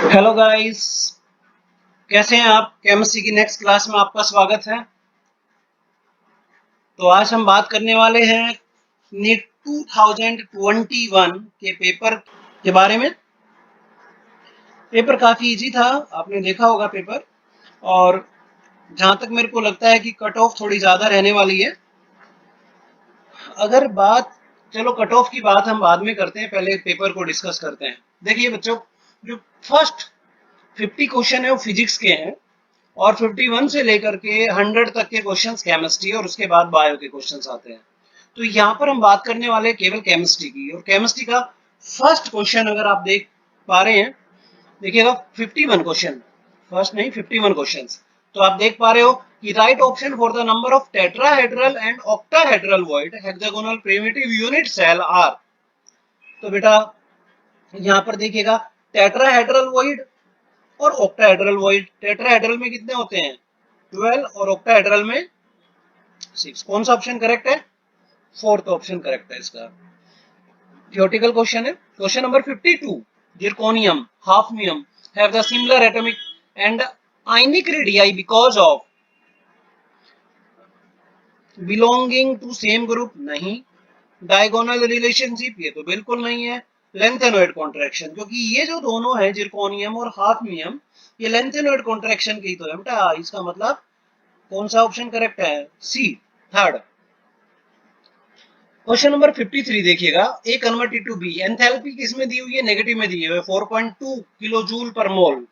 Hello guys, कैसे हैं आप। केमिस्ट्री की नेक्स्ट क्लास में आपका स्वागत है। तो आज हम बात करने वाले हैं नीट 2021 के पेपर के बारे में। पेपर काफ़ी इजी था, आपने देखा होगा पेपर। और जहाँ तक मेरे को लगता है कि कट ऑफ थोड़ी ज़्यादा रहने वाली है। अगर बात, चलो कट ऑफ की बात हम बाद में करते हैं, पहले पेपर को डिस्कस करते हैं। देखिए बच्चों, जो फर्स्ट 50 क्वेश्चन है वो फिजिक्स के हैं और 51 से लेकर के 100 तक के क्वेश्चंस केमिस्ट्री और उसके बाद बायो के क्वेश्चंस आते हैं। तो यहाँ पर हम बात करने वाले हैं केवल केमिस्ट्री की। और केमिस्ट्री का फर्स्ट क्वेश्चन अगर आप देख पा रहे हैं, देखिएगा 51 क्वेश्चन, फर्स्ट नहीं 51 क्वेश्चंस। तो आप देख पा रहे हो कि right option for the number of tetrahedral and octahedral void hexagonal primitive unit cell are. तो बेटा यहाँ पर देखिएगा टेट्राहेड्रल वॉइड और ऑक्टाहेड्रल वॉइड। टेट्राहेड्रल में कितने होते हैं 12 और ऑक्टाहेड्रल में 6। कौन सा ऑप्शन करेक्ट है? फोर्थ ऑप्शन करेक्ट है इसका। थियोरेटिकल क्वेश्चन है। Question number 52, zirconium hafnium have the similar atomic and ionic radii because of belonging to same group। नहीं। डायगोनल रिलेशनशिप, ये तो बिल्कुल नहीं है। लेंथेनॉइड कॉन्ट्रैक्शन, क्योंकि ये जो दोनों है जिरकोनियम और हाफनियम, ये लेंथेनॉइड कॉन्ट्रैक्शन के ही तो है बेटा। इसका मतलब कौन सा ऑप्शन करेक्ट है? सी, थर्ड। क्वेश्चन नंबर 53 देखिएगा, ए कन्वर्टेड टू बी। एंथैल्पी किसमें दी हुई है? नेगेटिव में दी हुई है, 4.2 kilo joule per mole.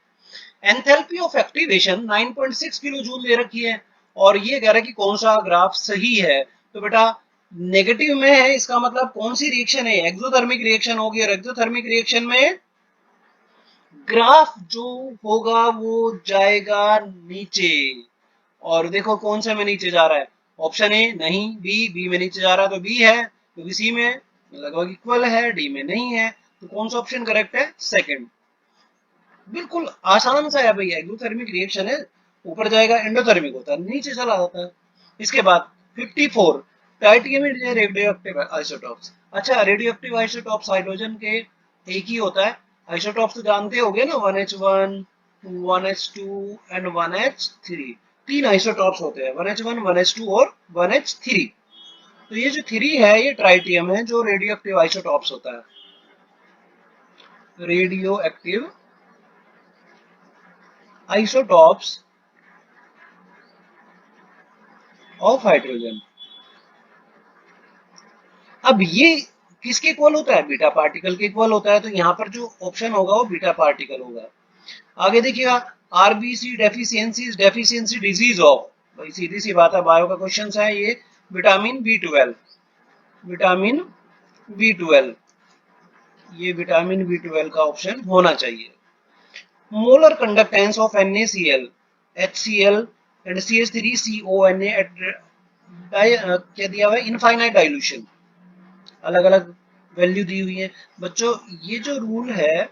Enthalpy of activation 9.6 kilo joule दे रखी है और ये कह रहा है कि कौन सा ग्राफ सही है। तो बेटा नेगेटिव में है, इसका मतलब कौन सी रिएक्शन है? एक्सोथर्मिक रिएक्शन होगी और एक्सोथर्मिक रिएक्शन में ग्राफ जो होगा वो जाएगा नीचे। और देखो कौन से में नीचे जा रहा है? ऑप्शन ए नहीं, बी में नीचे जा रहा है तो बी है, क्योंकि सी में लगभग इक्वल है, डी में नहीं है। तो कौन सा ऑप्शन करेक्ट है? सेकंड। बिल्कुल आसान सा है भैया, एक्सोथर्मिक रिएक्शन है, ऊपर जाएगा एंडोथर्मिक होता है, नीचे चला जाता है। इसके बाद 54, टाइटियम रेडियो एक्टिव आइसोटॉप्स। अच्छा, रेडियो एक्टिव आइसोटॉप्स हाइड्रोजन के एक ही होता है। आइसोटॉप्स तो जानते होगे ना, 1H1, 1H2 एंड 1H3। तीन आइसोटॉप्स होते हैं, 1H1, 1H2 और 1H3। तो ये जो 3 है ये ट्राइटियम है जो रेडियो एक्टिव आइसोटॉप्स होता है। Radio active isotopes of hydrogen. अब ये किसके इक्वल होता है? बीटा पार्टिकल के इक्वल होता है। तो यहाँ पर जो ऑप्शन होगा वो बीटा पार्टिकल होगा। आगे देखिएगा, RBC deficiency deficiency disease of. भाई सीधी सी बात है, बायो का क्वेश्चन है ये। विटामिन बी 12, विटामिन बी 12, ये विटामिन बी 12 का ऑप्शन होना चाहिए। Molar conductance of NaCl, HCl and CH3CONa at क्या दिया हुआ है? Infinite dilution. अलग अलग वैल्यू दी हुई है बच्चों। ये जो रूल है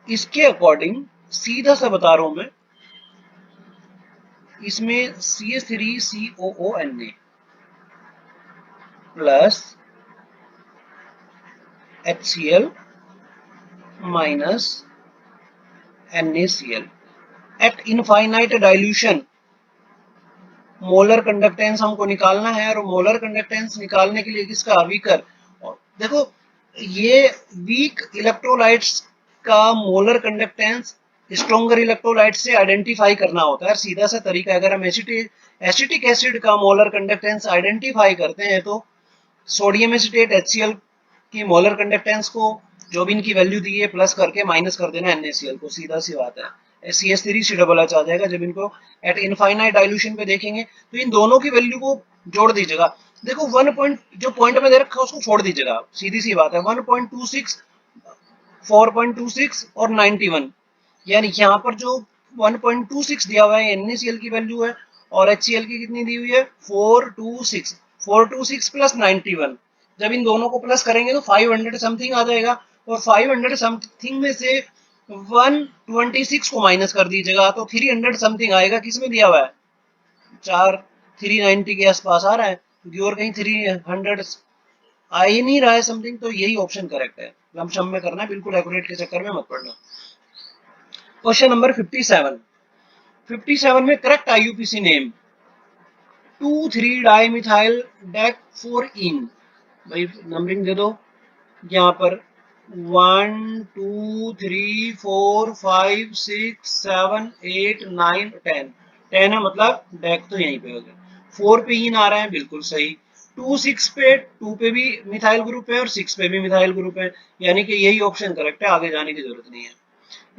इसके अकॉर्डिंग सीधा सा बता रहा हूं मैं, इसमें CH3COONa plus HCl minus NaCl eight infinite dilution. Molar conductance हमको निकालना है और मोलर कंडक्टेंस निकालने के लिए किसका? वीकर। और देखो ये वीक इलेक्ट्रोलाइट्स का मोलर कंडक्टेंस स्ट्रॉन्गर इलेक्ट्रोलाइट से आइडेंटिफाई करना होता है। सीधा सा तरीका, अगर हम एसिटिक एसिड का मोलर कंडक्टेंस आइडेंटिफाई करते हैं तो सोडियम एसिटेट HCl की मोलर कंडक्टेंस को जो भी इनकी वैल्यू दी है प्लस करके माइनस कर देना NaCl को, सीधा सी बात है। CH3COOH आ जाएगा। जब इनको एट इनफाइनाइट डाइल्यूशन पे देखेंगे तो इन दोनों की वैल्यू को जोड़ दीजिएगा। देखो 1 पॉइंट जो पॉइंट में दे रखा है उसको छोड़ दीजिएगा, सीधी सी बात है। 1.26, 4.26 और 91, यानी यहाँ पर जो 1.26 दिया हुआ है NaCl की वैल्यू है और HCl की कितनी दी हुई है? 426। 426 प्लस 91, जब इन दोनों को प्लस करेंगे तो 500 समथिंग आ जाएगा। और 500 समथिंग में से 126 को माइनस कर दीजिएगा तो 300 समथिंग आएगा। किसमें दिया हुआ है? 390 के आसपास आ रहा है, क्योंकि और कहीं 300 आ ही नहीं रहा है समथिंग। तो यही ऑप्शन करेक्ट है। लमसम में करना है, बिल्कुल एक्यूरेट के चक्कर में मत पड़ना। क्वेश्चन नंबर 57 में करेक्ट आईयूपीसी नेम 2,3 डाइमिथाइल डेक्फोरीन। भाई नंबरिंग दे दो यहाँ पर 1 2 3 4 5 6 7 8 9 10 10 है, मतलब डेक तो यहीं पे हो गया। 4 पे इन आ रहा है, बिल्कुल सही। 2 6 पे 2 पे भी मिथाइल ग्रुप है और 6 पे भी मिथाइल ग्रुप है, यानी कि यही ऑप्शन करेक्ट है, आगे जाने की जरूरत नहीं है।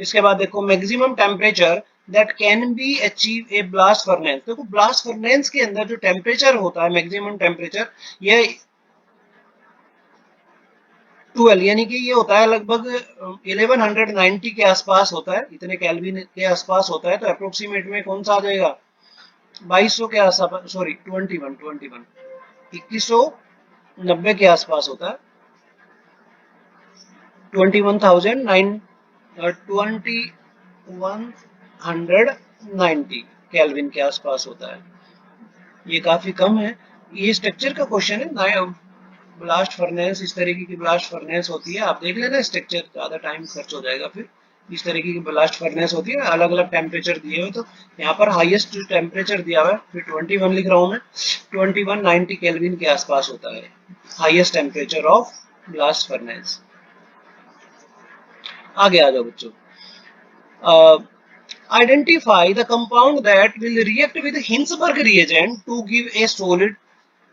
इसके बाद देखो maximum temperature that can be achieve a blast furnace. देखो ब्लास्ट फर्नेस के अंदर जो टेम्परेचर होता है मैक्सिमम टेम्परेचर, ये 12 यानी कि ये होता है लगभग 1190 के आसपास होता है, इतने केल्विन के आसपास होता है। तो अप्रोक्सीमेट में कौन सा आ जाएगा, 2200 के आसपास, सॉरी 2190 के आसपास होता है। 2190 केल्विन के आसपास होता है, ये काफी कम है। ये स्ट्रक्चर का क्वेश्चन है, ब्लास्ट फर्नेस, इस तरीके की ब्लास्ट फर्नेस होती है, आप देख लेना स्ट्रक्चर, ज्यादा टाइम खर्च हो जाएगा फिर। इस तरीके की ब्लास्ट फर्नेस होती है, अलग अलग टेम्परेचर दिए हुए, तो यहाँ पर हाईएस्ट टेम्परेचर दिया हुआ है, फिर 21 लिख रहा हूँ मैं, 2190 केल्विन के आसपास होता है highest temperature of blast furnace. आगे आ जाओ बच्चों। Identify the compound that will react with Hinsberg reagent to give a solid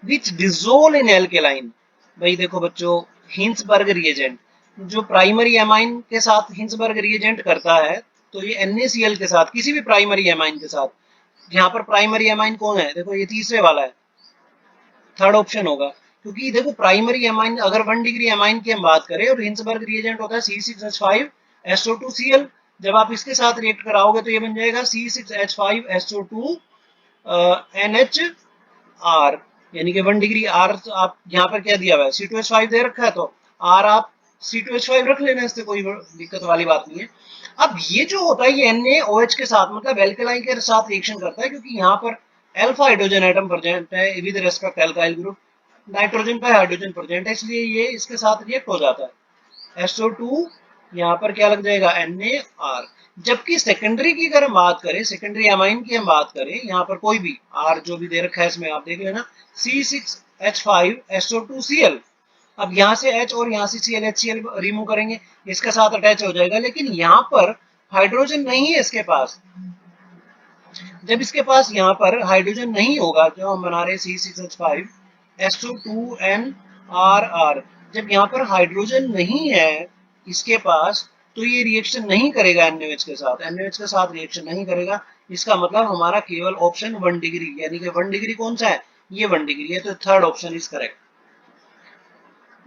which dissolve in alkaline। भाई देखो बच्चों, हिंसबर्ग रिएजेंट जो प्राइमरी एमाइन के साथ हिंसबर्ग रिएजेंट करता है, तो ये NaCl के साथ, किसी भी प्राइमरी एमाइन के साथ, यहाँ पर प्राइमरी एमाइन कौन है, देखो ये तीसरे वाला है, थर्ड ऑप्शन होगा। क्योंकि देखो प्राइमरी एमाइन, अगर 1 डिग्री एमाइन की हम बात करें और हिंसबर्ग रिएजेंट होता है C6H5SO2Cl, जब आप इसके साथ रिएक्ट कराओगे तो ये बन जाएगा C6H5SO2 NHR, यानी कि 1 डिग्री R। आप यहाँ पर क्या दिया हुआ है, C2H5 दे रखा है, तो R आप C2H5 रख लेना, इससे कोई दिक्कत वाली बात नहीं है। अब ये जो होता है ये NaOH के साथ, मतलब एल्कलाइन के साथ रिएक्शन करता है, क्योंकि यहाँ पर अल्फा हाइड्रोजन एटम प्रेजेंट है with respect alkyl group, nitrogen पे हाइड्रोजन प्रेजेंट है, इसलिए ये इसके साथ रिएक्ट हो जाता है। SO2 यहाँ पर क्या लग जाएगा, NaR। जबकि सेकेंडरी की अगर हम बात करें, सेकेंडरी अमाइन की हम बात करें, यहाँ पर कोई भी R जो भी दे रखा है इसमें आप देख लेना, C6H5SO2Cl। अब यहाँ से H और यहाँ से Cl HCl रिमूव करेंगे, इसके साथ अटैच हो जाएगा, लेकिन यहाँ पर हाइड्रोजन नहीं है इसके पास। जब इसके पास यहाँ पर हाइड्रोजन नहीं होगा, जो हम बना रहे C6H5SO2NRR, जब यहाँ पर हाइड्रोजन नहीं है इसके पास, तो ये रिएक्शन नहीं करेगा NaOH के साथ, NaOH के साथ रिएक्शन नहीं करेगा। इसका मतलब हमारा केवल ऑप्शन 1 डिग्री, यानी कि 1 डिग्री कौन सा है, ये 1 डिग्री है, तो third option is correct.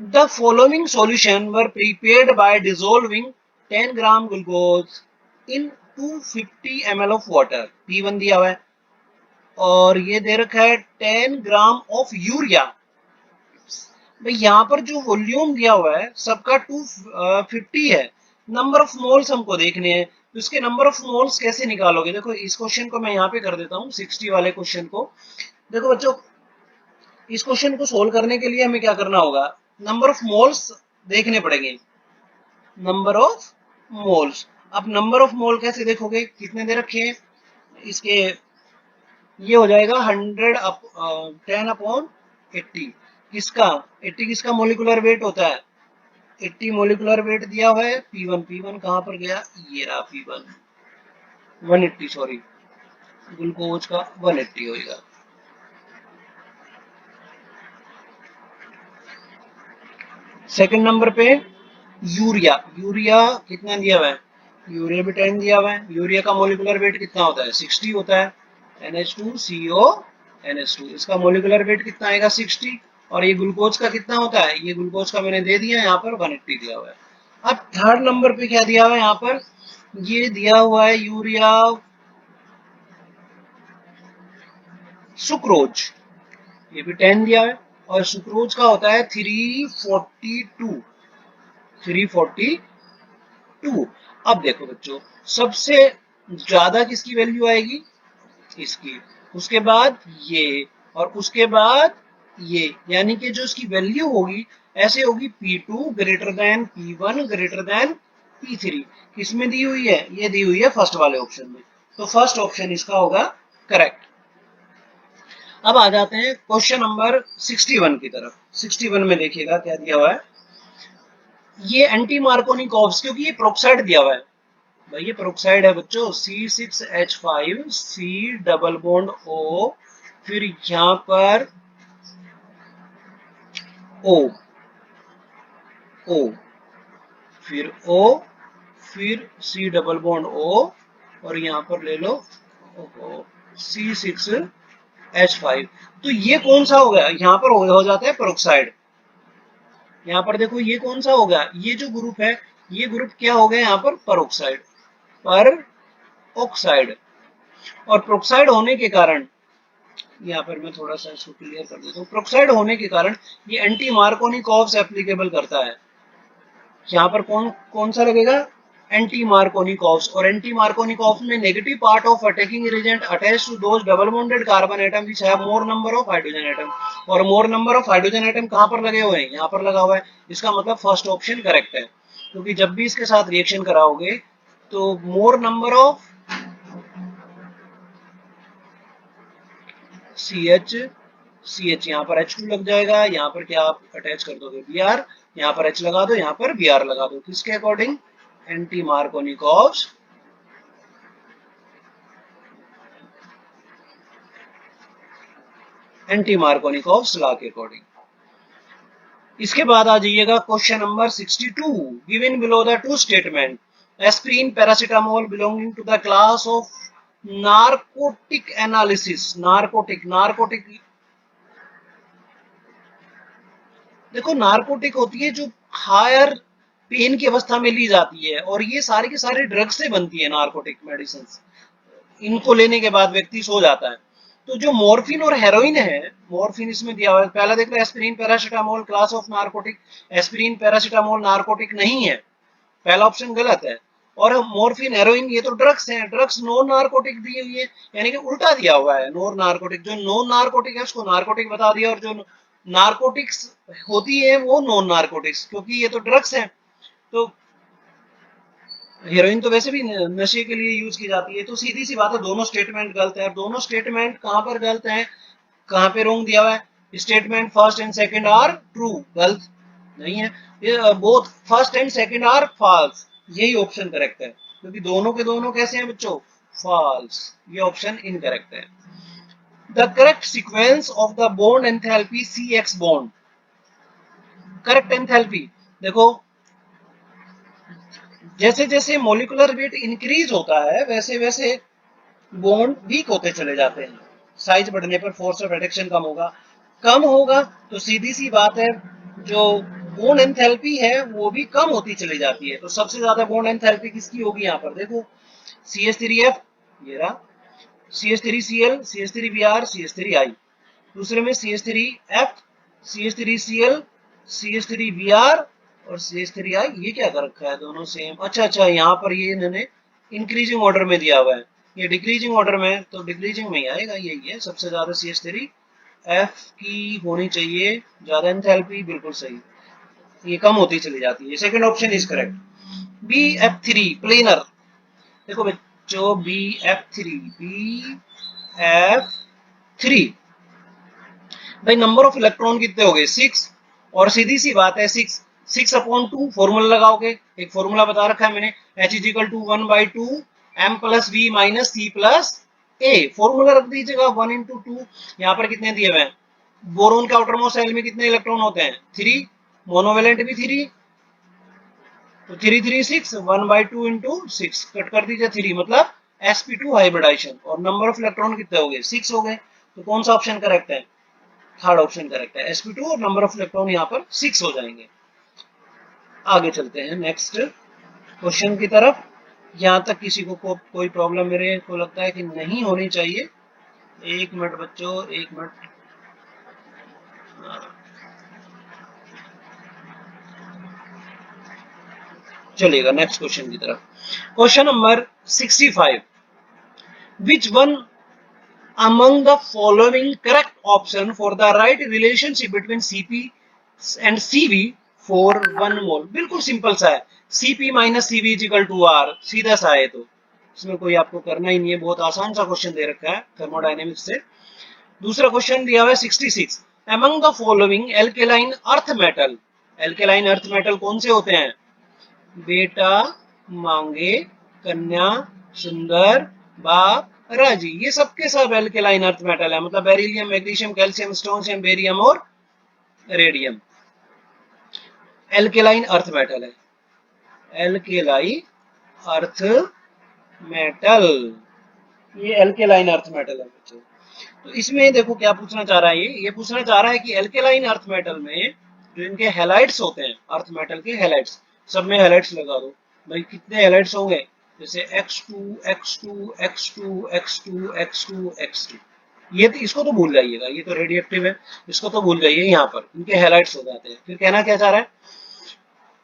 The following solution were prepared by dissolving 10 gram glucose in 250 ml of water। P1 दिया हुआ है और ये दे रखा है 10 ग्राम ऑफ यूरिया। भाई यहाँ पर जो वॉल्यूम दिया हुआ है सबका 250 है, नंबर ऑफ मोल्स हमको देखने हैं, तो इसके नंबर ऑफ मोल्स कैसे निकालोगे। देखो इस क्वेश्चन को मैं यहाँ पे कर देता हूँ, 60 वाले क्वेश्चन को। देखो बच्चों, इस क्वेश्चन को सोल्व करने के लिए हमें क्या करना होगा, नंबर ऑफ मोल्स देखने पड़ेंगे, नंबर ऑफ मोल्स। अब नंबर ऑफ मोल कैसे देखोगे, कितने दे रखे हैं इसके, ये हो जाएगा 10/80। किसका 80, किसका मोलिकुलर वेट होता है, 80 मोलिकुलर वेट दिया हुआ है। P1 कहां पर गया, ये रहा P1, 180, सॉरी ग्लूकोज का 180 होगा। सेकंड नंबर पे यूरिया, यूरिया कितना दिया हुआ है, यूरिया भी 10 दिया हुआ है। यूरिया का मोलिकुलर वेट कितना होता है, 60 होता है, NH2CO NH2, इसका मोलिकुलर वेट कितना आएगा, 60। और ये ग्लूकोज का कितना होता है, ये ग्लूकोज का मैंने दे दिया यहाँ पर 180 दिया हुआ है। अब थर्ड नंबर पे क्या दिया हुआ है यहाँ पर, ये दिया हुआ है यूरिया सुक्रोज, ये भी 10 दिया है, और सुक्रोज का होता है 342। अब देखो बच्चों, सबसे ज्यादा किसकी वैल्यू आएगी, इसकी, उसके बाद ये, और उसके बाद ये, यानी कि जो इसकी वैल्यू होगी ऐसे होगी P2 greater than P1 greater than P3। किसमें दी हुई है? ये दी हुई है फर्स्ट वाले ऑप्शन में, तो फर्स्ट ऑप्शन इसका होगा करेक्ट। अब आ जाते हैं क्वेश्चन नंबर 61 की तरफ। 61 में देखिएगा क्या दिया हुआ है। ये एंटी मार्कोनी कर्व्स, क्योंकि ये प्रोक्साइड दिया हुआ है भाई, ये प्रोक्साइड है बच्चों, C6H5 C double bond O, फिर यहां पर O O, फिर O, फिर C डबल बॉन्ड O, और यहां पर ले लो C6H5। तो ये कौन सा हो गया? यहां पर हो जाता है पेरोक्साइड। यहाँ पर देखो ये कौन सा हो गया? ये जो ग्रुप है, ये ग्रुप क्या हो गया यहाँ पर? पेरोक्साइड, पर ऑक्साइड। और पेरोक्साइड होने के कारण, यहाँ पर मैं थोड़ा सा इसको क्लियर कर देता हूँ, पेरोक्साइड होने के कारण ये एंटी मार्कोनी कर्व्स एप्लीकेबल करता है। यहाँ पर कौन कौन सा लगेगा? Anti Markovnikov curves. और एंटी मार्कोनी कर्व्स में negative part of attacking agent attach to those double bonded carbon atom which have more number of hydrogen atom. और more number of hydrogen atom कहां पर लगे हुए हैं? यहाँ पर लगा हुआ है। इसका मतलब फर्स्ट ऑप्शन करेक्ट है, क्योंकि जब भी इसके साथ रिएक्शन कराओगे तो मोर नंबर ऑफ CH यहाँ पर H2 लग जाएगा, यहाँ पर क्या आप अटैच कर दोगे? Br, यहाँ पर H लगा दो, यहाँ पर Br लगा दो। किसके according? Anti Markovnikov curves, anti Markovnikov curves law के अकॉर्डिंग। इसके बाद आ जाइएगा question number 62। Given below the two statement, aspirin paracetamol belonging to the class of narcotic analgesics. Narcotic, narcotic देखो, नार्कोटिक होती है जो हायर पेन की अवस्था में ली जाती है, और ये सारे के सारे ड्रग से बनती है नार्कोटिक मेडिसिन। इनको लेने के बाद व्यक्ति सो जाता है। तो जो मॉर्फिन और हेरोइन है, मॉर्फिन इसमें दिया हुआ है, पहला देख लो aspirin paracetamol class of narcotic. Aspirin paracetamol narcotic नहीं है, पहला ऑप्शन गलत है। और मॉर्फिन हेरोइन ये तो ड्रग्स हैं, ड्रग्स नॉन नार्कोटिक दी हुई है, यानी कि उल्टा दिया हुआ है। नॉन नार्कोटिक, जो नॉन नार्कोटिक है उसको नार्कोटिक बता दिया, और जो नार्कोटिक्स होती है वो नॉन नार्कोटिक्स, क्योंकि ये तो ड्रग्स हैं। तो हीरोइन तो वैसे भी नशे के लिए यूज की जाती है। तो सीधी सी बात है, दोनों स्टेटमेंट गलत है। दोनों स्टेटमेंट कहां पर गलत है, कहां पे रोंग दिया हुआ है? Statement first and second are true, गलत नहीं है। ये both first and second are false, यही ऑप्शन करेक्ट है, क्योंकि दोनों के दोनों कैसे हैं बच्चों? फॉल्स, ये ऑप्शन इनकरेक्ट है। The correct sequence of the bond enthalpy CX bond. Correct enthalpy देखो, जैसे जैसे मोलिकुलर वेट इंक्रीज होता है वैसे वैसे बॉन्ड वीक होते चले जाते हैं। साइज बढ़ने पर फोर्स ऑफ एट्रैक्शन कम होगा, कम होगा तो सीधी सी बात है, जो बॉन्ड एंथैल्पी है वो भी कम होती चली जाती है। तो सबसे ज्यादा बॉन्ड एंथैल्पी किसकी होगी? यहाँ पर देखो, CH3F, ये रहा, CH3Cl, CH3Br, CH3I। दूसरे में CH3F, CH3Cl, CH3Br और CH3I। ये क्या कर रखा है? दोनों सेम। अच्छा अच्छा, यहाँ पर ये इन्होंने इंक्रीजिंग ऑर्डर में दिया हुआ है, ये डिक्रीजिंग ऑर्डर में, तो डिक्रीजिंग में ही आएगा। यही है, सबसे ज्यादा CH3F की होनी चाहिए ज्यादा एंथैल्पी, बिल्कुल सही। ये कम होती चली जाती है। Second option is correct. BF3 planar, देखो बच्चों, BF3 भाई नंबर ऑफ इलेक्ट्रॉन कितने हो गए? 6। और सीधी सी बात है, 6/2 फॉर्मूला लगाओगे, एक फॉर्मूला बता रखा है मैंने, H is equal to 1/2 M+V - C+A। Formula रख दीजिएगा 1 × 2। यहाँ पर कितने दिए हुए हैं? बोरोन के आउटरमोस्ट शेल में कितने इलेक्ट्रॉन होते हैं? 3। मोनोवेलेंट भी 3, तो 3 3 6, 1/2 × 6 कट कर दीजिए 3, मतलब sp2 हाइब्रिडाइजेशन। और नंबर ऑफ इलेक्ट्रॉन कितने हो गए? 6 हो गए। तो कौन सा ऑप्शन करेक्ट है? थर्ड ऑप्शन करेक्ट है, sp2 और नंबर ऑफ इलेक्ट्रॉन यहाँ पर 6 हो जाएंगे। आगे चलते हैं नेक्स्ट क्वेश्चन की तरफ। यहाँ तक किसी को कोई प्रॉब्लम मेरे को लगता है कि नहीं होनी चाहिए। एक मिनट बच्चों, एक मिनट। चलेगा नेक्स्ट क्वेश्चन की तरफ। Question number 65। Which one among the following correct option for the right relationship between Cp and Cv for 1 mole. बिल्कुल सिंपल सा है, Cp minus Cv is equal to R, सीधा सा है, तो इसमें कोई आपको करना ही नहीं है, बहुत आसान सा क्वेश्चन दे रखा है थर्मोडायनेमिक्स से। दूसरा क्वेश्चन दिया हुआ है 66, among the following alkaline earth metal. Alkaline earth metal कौन से होते हैं? बेटा, मांगे, कन्या, सुंदर, बाप, राजी, ये सबके सब एल्केलाइन अर्थ मेटल है, मतलब beryllium, magnesium, calcium, strontium, barium और रेडियम एल्केलाइन अर्थ मेटल है। एल्केलाई अर्थ मेटल, ये एल्केलाइन अर्थ मेटल है बच्चों। तो इसमें देखो क्या पूछना चाह रहा है, ये पूछना चाह रहा है कि एल्केलाइन अर्थ मेटल में जो इनके हैलाइड्स होते हैं, अर्थ मेटल के हैलाइड्स, सब में हैलाइड्स लगा दो भाई, कितने हैलाइड्स होंगे? जैसे X2 X2 X2 X2 X2 X2, ये तो इसको तो भूल जाइएगा, ये तो रेडिएक्टिव है, इसको तो भूल जाइए, यहाँ पर इनके हैलाइड्स हो जाते हैं। फिर कहना क्या चाह रहा है,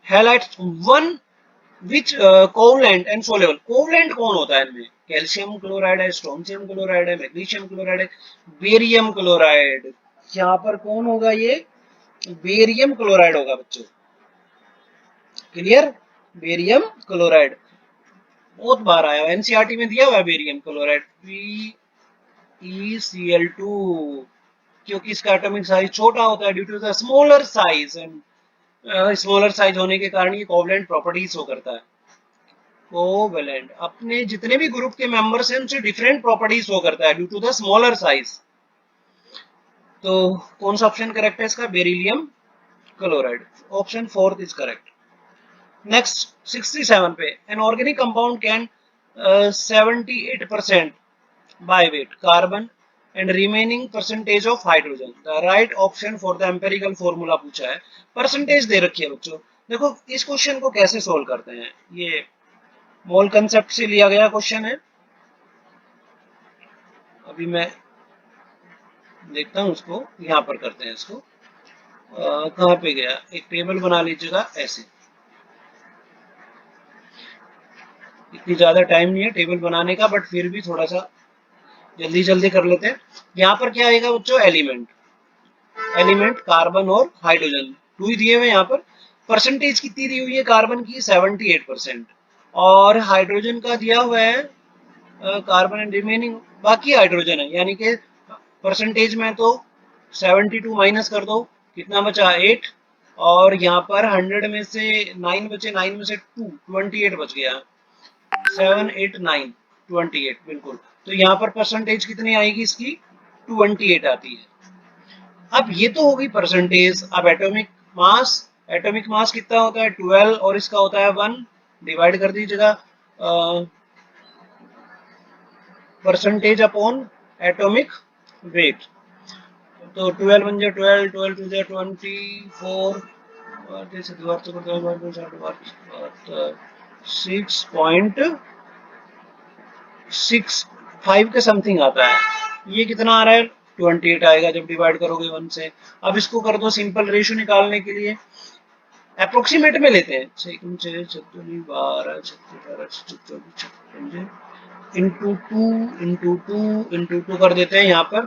halides one which covalent and soluble. Covalent कौन होता है इनमें? कैल्शियम क्लोराइड है, स्ट्रोंशियम क्लोराइड है, मैग्नीशियम क्लोराइड है, बेरियम क्लोराइड। यहाँ पर कौन होगा? ये बेरियम क्लोराइड होगा बच्चों, क्लियर? बेरियम क्लोराइड बहुत बार आया, एनसीईआरटी में दिया हुआ है बेरियम क्लोराइड, PeCl2, क्योंकि इसका एटॉमिक साइज छोटा होता है due to the smaller size, and smaller size होने के कारण ये कोवलेंट प्रॉपर्टीज शो करता है। कोवेलेंट अपने जितने भी ग्रुप के मेंबर्स हैं उनसे डिफरेंट प्रॉपर्टीज शो करता है due to the smaller size. तो कौन सा ऑप्शन करेक्ट है इसका? Beryllium chloride, option fourth is correct. Next 67 पे, an organic compound can 78% by weight carbon and remaining percentage of hydrogen, the right option for the empirical formula पूछा है, percentage दे रखी है बच्चों। देखो इस क्वेश्चन को कैसे सोल्व करते हैं, ये मोल कंसेप्ट से लिया गया क्वेश्चन है। अभी मैं देखता हूं उसको, यहाँ पर करते हैं इसको। कहाँ पे गया? एक टेबल बना लीजिएगा ऐसे, इतनी ज्यादा टाइम नहीं है टेबल बनाने का, बट फिर भी थोड़ा सा जल्दी जल्दी कर लेते हैं। यहाँ पर क्या आएगा बच्चों? एलिमेंट, एलिमेंट कार्बन और हाइड्रोजन, टू ही दिए हुए यहाँ पर। परसेंटेज कितनी दी हुई है कार्बन की? 78%, और हाइड्रोजन का दिया हुआ है कार्बन एंड रिमेनिंग बाकी हाइड्रोजन है, यानी कि परसेंटेज में तो 72 माइनस कर दो, कितना बचा? 8, और यहाँ पर 100 में से 9 बचे, 9 में से 2, 28 बच गया, 7 8 9 28, बिल्कुल। तो यहाँ पर परसेंटेज कितनी आएगी इसकी? 28 आती है। अब ये तो होगी परसेंटेज। अब एटॉमिक मास कितना होता है? 12, और इसका होता है 1, डिवाइड कर दीजिएगा परसेंटेज अपॉन एटॉमिक वेट। तो 12 बन जाए 12, 12 टू 24, 6.65 के समथिंग आता है। ये कितना आ रहा है? 28 आएगा जब डिवाइड करोगे 1 से। अब इसको कर दो सिंपल, रेशो निकालने के लिए अप्रोक्सीमेट में लेते हैं, 6 इंटू 2 इंटू 2 इंटू 2 कर देते हैं। यहाँ पर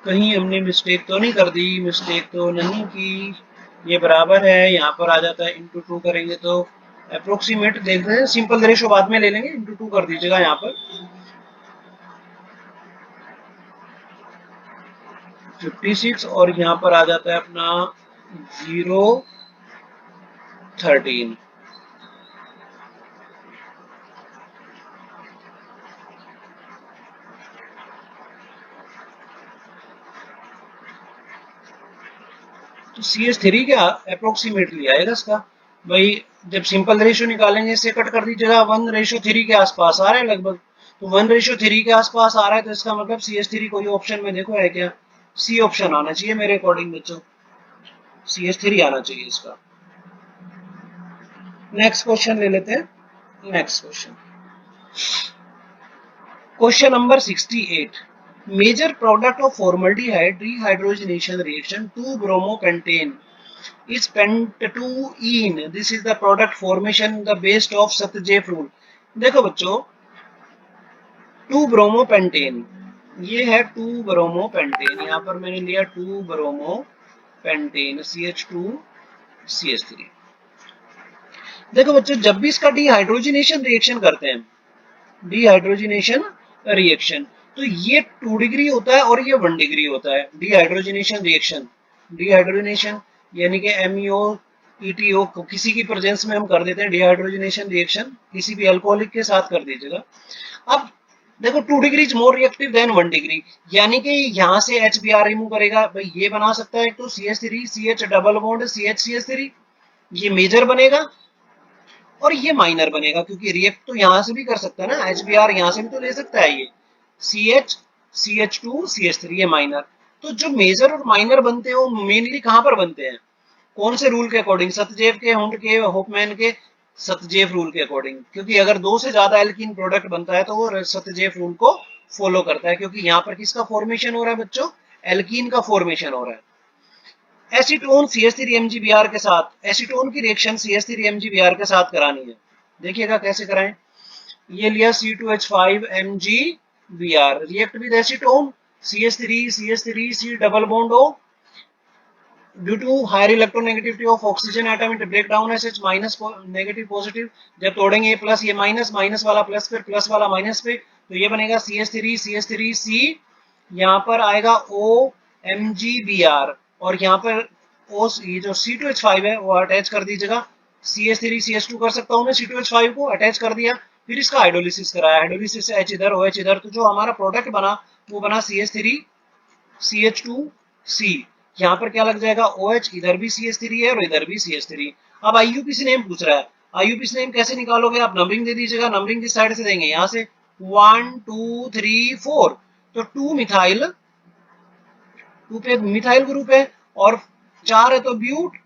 कहीं हमने मिस्टेक तो नहीं कर दी? मिस्टेक तो नहीं की, ये बराबर है, यहाँ पर आ जाता है इंटू 2 करेंगे तो अप्रोक्सीमेट देख रहे हैं, सिंपल रेशो बाद में ले लेंगे, इंटू 2 कर दीजिएगा यहाँ पर 56, और यहाँ पर आ जाता है अपना 013। तो CH3 क्या अप्रोक्सीमेटली आएगा इसका भाई? जब सिंपल रेशियो निकालेंगे इससे कट कर दीजिएगा, 1:3 के आसपास आ रहा है लगभग, तो 1:3 के आसपास आ रहा है, तो इसका मतलब CH3 कोई ऑप्शन में देखो है क्या? सी ऑप्शन आना चाहिए मेरे अकॉर्डिंग बच्चों, CH3 आना चाहिए इसका। नेक्स्ट क्वेश्चन ले लेते हैं। Next question number 68, major product of formaldehyde dehydrogenation reaction 2-bromopentane is pentatoene. This is the product formation the based of Satyajf rule. देखो बच्चों 2-bromopentane, ये है 2-bromopentane, यहाँ पर मैंने लिया 2-bromopentane, पेंटेन CH2CH3। देखो बच्चों, जब भी इसका डिहाइड्रोजनेशन रिएक्शन करते हैं, डिहाइड्रोजनेशन रिएक्शन, तो ये 2 डिग्री होता है और ये 1 डिग्री होता है। डिहाइड्रोजनेशन रिएक्शन, डिहाइड्रोजनेशन यानी कि MEO ETO को किसी की प्रेजेंस में हम कर देते हैं डिहाइड्रोजनेशन रिएक्शन, किसी भी अल्कोहलिक के साथ कर दीजिएगा। अब देखो 2 degree is more reactive than 1 degree, यानी कि यहाँ से HBr रिमूव करेगा, भाई ये बना सकता है तो CH3 CH double bond CH3, ये मेजर बनेगा और ये माइनर बनेगा, क्योंकि रिएक्ट तो यहां से भी कर सकता है ना, HBr यहां से भी तो ले सकता है ये CH CH2 CH3, ये माइनर। तो जो मेजर और माइनर बनते हैं वो मेनली कहां पर बनते हैं, कौन से रूल के अकॉर्डिंग, सतजेव के, हुंड के, होफमैन के सतजेव रूल के अकॉर्डिंग, क्योंकि अगर 2 से ज्यादा एल्कीन प्रोडक्ट बनता है तो वो सतजेव रूल को फॉलो करता है, क्योंकि यहाँ पर किसका फॉर्मेशन हो रहा है बच्चों, एल्कीन का फॉर्मेशन हो रहा है। एसीटोन CH3MgBr के साथ, एसीटोन की रिएक्शन CH3MgBr के साथ करानी है। देखिएगा कैसे कराएं। ये लिया C2H5MgBr, react with acetone CH3 C double bond O, due to higher electronegativity of oxygen atom it break down as H minus negative positive, जब तोड़ेंगे ये प्लस ये माइनस, माइनस वाला प्लस पे, प्लस वाला माइनस पे, तो ये बनेगा CH3C, यहाँ पर आएगा OMgBr, और यहाँ पर O, ये जो C2H5 है वो अटैच कर दीजिएगा, CH3CH2 कर सकता हूँ मैं, C2H5 को अटैच कर दिया, फिर इसका हाइड्रोलिसिस कराया, हाइड्रोलिसिस से H इधर OH इधर, तो जो हमारा प्रोडक्ट बना वो बना CH3CH2C। यहाँ पर क्या लग जाएगा, OH, इधर भी CH3 है और इधर भी CH3। अब IUPAC नेम पूछ रहा है, IUPAC नेम कैसे निकालोगे, आप नंबरिंग दे दीजिएगा, नंबरिंग किस साइड से देंगे, यहाँ से 1 2 3 4, तो 2 मिथाइल, 2 पे मिथाइल ग्रुप है, और 4 है तो ब्यूट,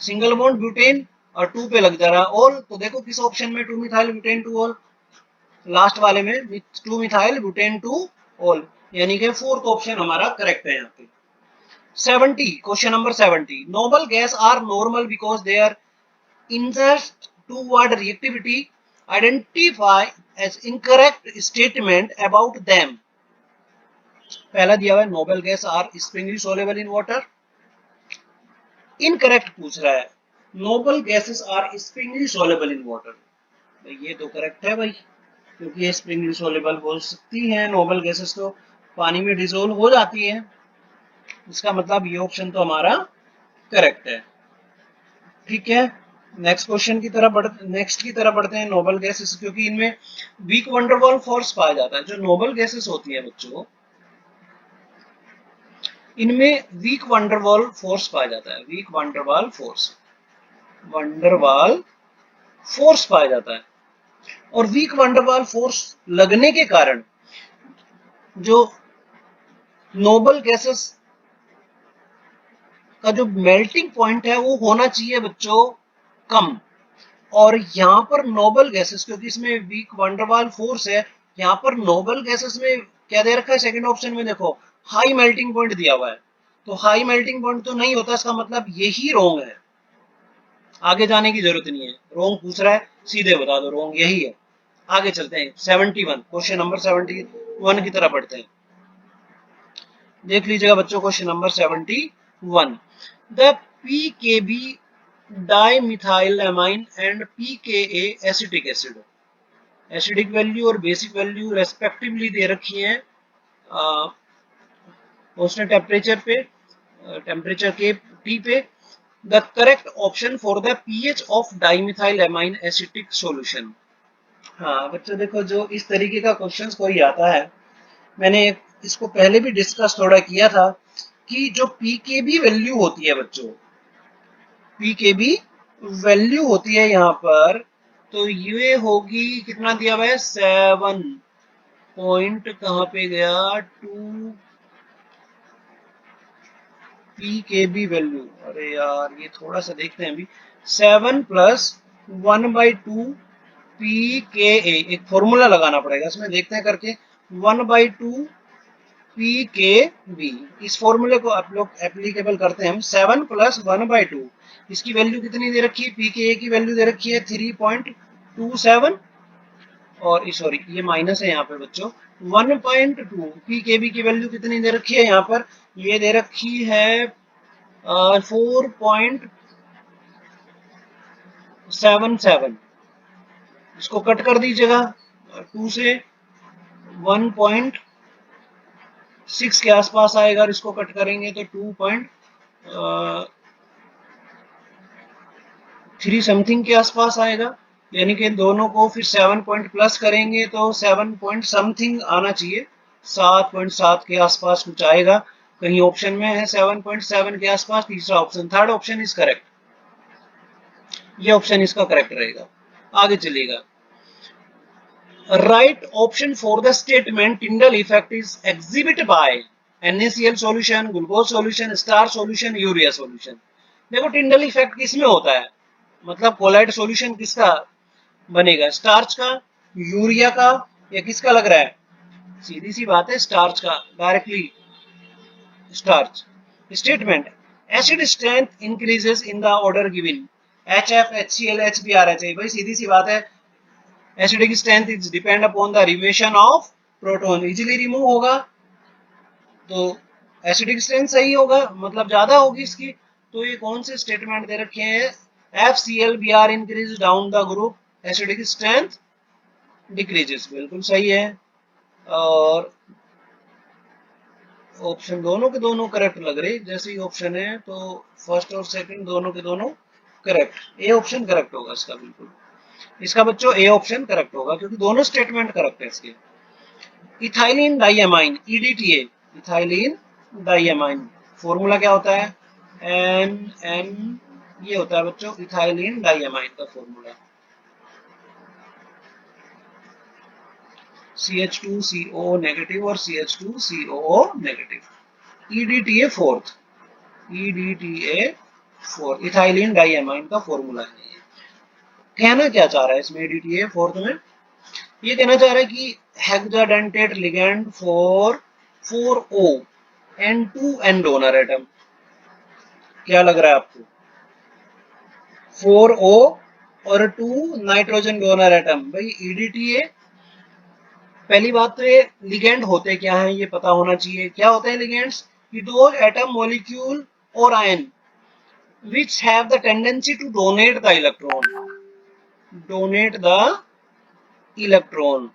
सिंगल बॉन्ड ब्यूटेन, और 2 पे लग जा रहा है ऑल, तो देखो किस ऑप्शन में 2 मिथाइल ब्यूटेन 2 ऑल, लास्ट वाले में 2 मिथाइल ब्यूटेन 2 ऑल, यानी कि फोर्थ ऑप्शन हमारा करेक्ट है यहाँ पे। 70, question number 70, noble gas are normal because they are injust toward reactivity, identify as incorrect statement about them। पहला दिया हुआ है noble gas are springly soluble in water, incorrect पूछ रहा है, noble gases are springly soluble in water, भाई ये तो करेक्ट है भाई, क्योंकि ये स्प्रिंगली सोलेबल हो सकती हैं, नोबल गैसेस तो पानी में डिसोल्व हो जाती हैं, इसका मतलब ये ऑप्शन तो हमारा करेक्ट है। ठीक है, नेक्स्ट क्वेश्चन की तरफ बढ़ते हैं। नोबल गैसेस, क्योंकि इनमें वीक वंडरवॉल फोर्स पाया जाता है, जो नोबल गैसेस होती है बच्चों, इनमें वीक वंडरवॉल फोर्स पाया जाता है, वीक वंडरवॉल फोर्स पाया जाता है, और वीक वंडरवॉल फोर्स लगने के कारण जो नोबल गैसेस का जो मेल्टिंग पॉइंट है वो होना चाहिए बच्चों कम, और यहाँ पर नोबल गैसेस, क्योंकि इसमें वीक वंडरवॉल फोर्स है, यहाँ पर नोबल गैसेस में क्या दे रखा है, सेकंड ऑप्शन में देखो हाई मेल्टिंग पॉइंट दिया हुआ है, तो हाई मेल्टिंग पॉइंट तो नहीं होता, इसका मतलब यही रॉन्ग है, आगे जाने की जरूरत नहीं है, रॉन्ग पूछ रहा है सीधे बता दो रॉन्ग यही है। आगे चलते हैं 71, क्वेश्चन नंबर 71 की तरफ बढ़ते हैं। देख लीजिएगा बच्चों question number 71, the PKB dimethylamine and PKA acetic acid, acidic value और बेसिक वैल्यू रेस्पेक्टिवली दे रखी है कांस्टेंट टेम्परेचर पे, टेम्परेचर के T पे। The correct option for the pH of dimethylamine acetic solution. हाँ बच्चों देखो, जो इस तरीके का क्वेश्चंस कोई आता है, मैंने इसको पहले भी डिस्कस थोड़ा किया था, कि जो PKB वैल्यू होती है बच्चों, PKB वैल्यू होती है यहाँ पर, तो ये होगी, कितना दिया हुआ है 7 पॉइंट, कहाँ पे गया 2 PKB वैल्यू, अरे यार ये थोड़ा सा देखते हैं अभी, 7 प्लस 1/2 PKA, एक फॉर्मूला लगाना पड़ेगा इसमें, देखते हैं करके, 1/2 PKB, इस फॉर्मूले को आप लोग एप्लीकेबल करते हैं हम, 7 प्लस 1/2, इसकी वैल्यू कितनी दे रखी है, PKA की वैल्यू दे रखी है 3.27, और सॉरी ये माइनस है यहाँ पे बच्चों, 1.2 PKB की वैल्यू कितनी दे रखी है यहाँ पर, ये दे रखी है 4.77, इसको कट कर दीजिएगा 2 से 1.6 के आसपास आएगा, और इसको कट करेंगे तो 2.3 समथिंग के आसपास आएगा। यानी कि दोनों को फिर 7 पॉइंट प्लस करेंगे तो 7 पॉइंट समथिंग आना चाहिए, 7.7 के आसपास कुछ आएगा। कहीं ऑप्शन में है 7.7 के आसपास, तीसरा option, third option is correct, ये ऑप्शन इसका करेक्ट रहेगा। आगे चलिएगा, right option for the statement Tyndall effect is exhibit by NaCl solution, glucose solution, starch solution, urea solution. देखो टिंडल इफेक्ट किस में होता है, मतलब कोलाइड सॉल्यूशन किसका बनेगा, स्टार्च का, यूरिया का, या किसका लग रहा है, सीधी सी बात है स्टार्च का, directly starch. Statement, acid strength increases in the order given, HF, HCl, HBr, HI। भाई सीधी सी बात है, acidic strength is depend upon the relation of proton, easily remove होगा तो एसिडिक स्ट्रेंथ सही होगा, मतलब ज्यादा होगी इसकी। तो ये कौन से स्टेटमेंट दे रखे हैं, FCl-Br increase down the group, acidic strength decreases, बिल्कुल सही है। और ऑप्शन दोनों के दोनों करेक्ट लग रहे, जैसे ही ऑप्शन है तो फर्स्ट और सेकंड दोनों के दोनों करेक्ट, ए ऑप्शन करेक्ट होगा इसका, बिल्कुल इसका बच्चों ए ऑप्शन करेक्ट होगा, क्योंकि दोनों स्टेटमेंट करेक्ट है इसके। Ethylene diamine, EDTA, ethylene diamine, formula क्या होता है, NN, ये होता है बच्चों इथाइलिन डाइएमाइन का फॉर्मूला, CH2CO नेगेटिव और CH2COO negative, EDTA fourth, EDTA fourth, ethylene diamine का फॉर्मूला है। कहना क्या चाह रहा है इसमें EDTA फोर्थ में, ये कहना चाह रहा है कि hexadentate ligand for 4O and 2N donor atom, क्या लग रहा है आपको, 4O और 2 नाइट्रोजन डोनर एटम। भाई EDTA, पहली बात तो ये लिगेंड होते क्या हैं ये पता होना चाहिए, क्या होते हैं लिगेंड्स, कि दो एटम मॉलिक्यूल और ion which have the tendency to donate the electron, donate the electron।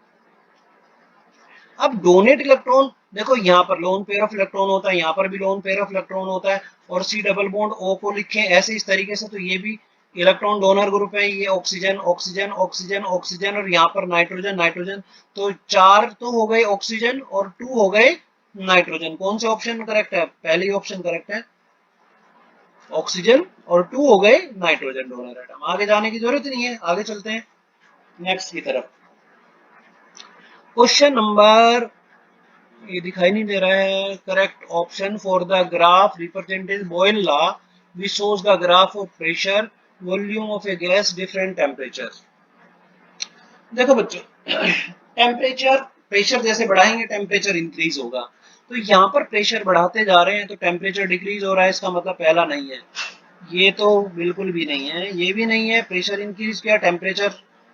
अब डोनेट इलेक्ट्रॉन, देखो यहाँ पर लोन पेयर ऑफ इलेक्ट्रॉन होता है, यहाँ पर भी लोन पेयर ऑफ इलेक्ट्रॉन होता है, और C डबल बॉन्ड O को लिखें ऐसे इस तरीके से, तो ये भी इलेक्ट्रॉन डोनर ग्रुप है, ये ऑक्सीजन ऑक्सीजन ऑक्सीजन ऑक्सीजन, और यहाँ पर नाइट्रोजन नाइट्रोजन, तो 4 तो हो गए ऑक्सीजन और 2 हो गए नाइट्रोजन। कौन से ऑप्शन करेक्ट है, पहले ही ऑप्शन करेक्ट है, ऑक्सीजन, और 2 हो गए नाइट्रोजन डोनर एटम। आगे जाने की जरूरत नहीं है, आगे चलते हैं नेक्स्ट की तरफ। क्वेश्चन नंबर, ये दिखाई नहीं दे रहा है, correct option for the graph represented Boyle law which shows the graph of pressure volume of a gas different temperature. देखो बच्चों, टेम्परेचर, प्रेशर जैसे बढ़ाएंगे टेम्परेचर इंक्रीज होगा, तो यहाँ पर प्रेशर बढ़ाते जा रहे हैं तो टेम्परेचर डिक्रीज हो रहा है, इसका मतलब पहला नहीं है, ये तो बिल्कुल भी नहीं है, ये भी नहीं है, प्रेशर इंक्रीज किया टेम्परेचर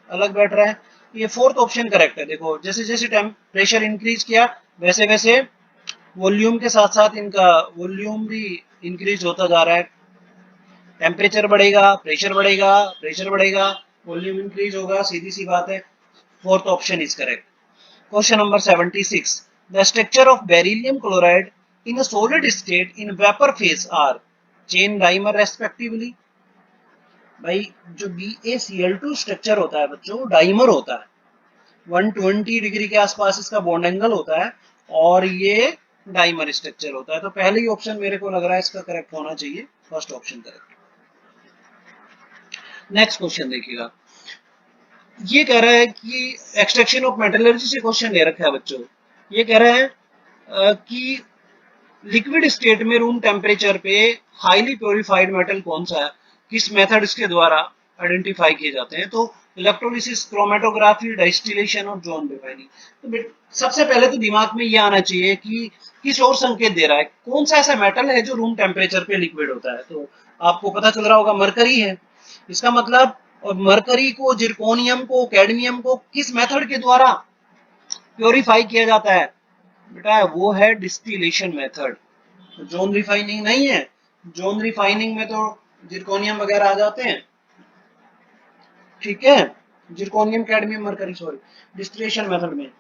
अलग बैठ रहा है, ये फोर्थ ऑप्शन करेक्ट है। देखो जैसे जैसे प्रेशर इंक्रीज किया वैसे वैसे वॉल्यूम के साथ साथ इनका वॉल्यूम भी इंक्रीज होता जा रहा है, टेम्परेचर बढ़ेगा प्रेशर बढ़ेगा, प्रेशर बढ़ेगा वॉल्यूम इंक्रीज होगा, सीधी सी बात है, fourth option is correct. Question number 76, the structure of beryllium chloride in a solid state in vapour phase are chain dimer respectively. भाई जो BaCl2 स्ट्रक्चर होता है बच्चों डाइमर होता है, 120 डिग्री के आसपास इसका बॉन्ड एंगल होता है, और ये डाइमर स्ट्रक्चर होता है, तो पहले ही ऑप्शन मेरे को लग रहा है इसका करेक्ट होना चाहिए, first option correct. Next question देखिएगा, ये कह रहा है कि एक्सट्रैक्शन ऑफ मेटलर्जी से क्वेश्चन ले रखा है बच्चों, ये कह रहा है कि लिक्विड स्टेट में रूम टेम्परेचर पे हाईली प्योरीफाइड मेटल कौन सा है, किस मेथड इसके द्वारा आइडेंटिफाई किए जाते हैं, तो इलेक्ट्रोलिसिस, क्रोमेटोग्राफी, डिस्टिलेशन और जोन रिफाइनिंग। तो सबसे पहले तो दिमाग में ये आना चाहिए कि किस और संकेत दे रहा है, कौन सा ऐसा मेटल है जो रूम टेम्परेचर पे लिक्विड होता है, तो आपको पता चल रहा होगा मरकरी है इसका मतलब, और मरकरी को, जिरकोनियम को, कैडमियम को किस मेथड के द्वारा प्योरीफाई किया जाता है बेटा, वो है डिस्टिलेशन मेथड, जोन रिफाइनिंग नहीं है, जोन रिफाइनिंग में तो जिरकोनियम वगैरह आ जाते हैं, ठीक है, zirconium cadmium mercury sorry, distillation method में।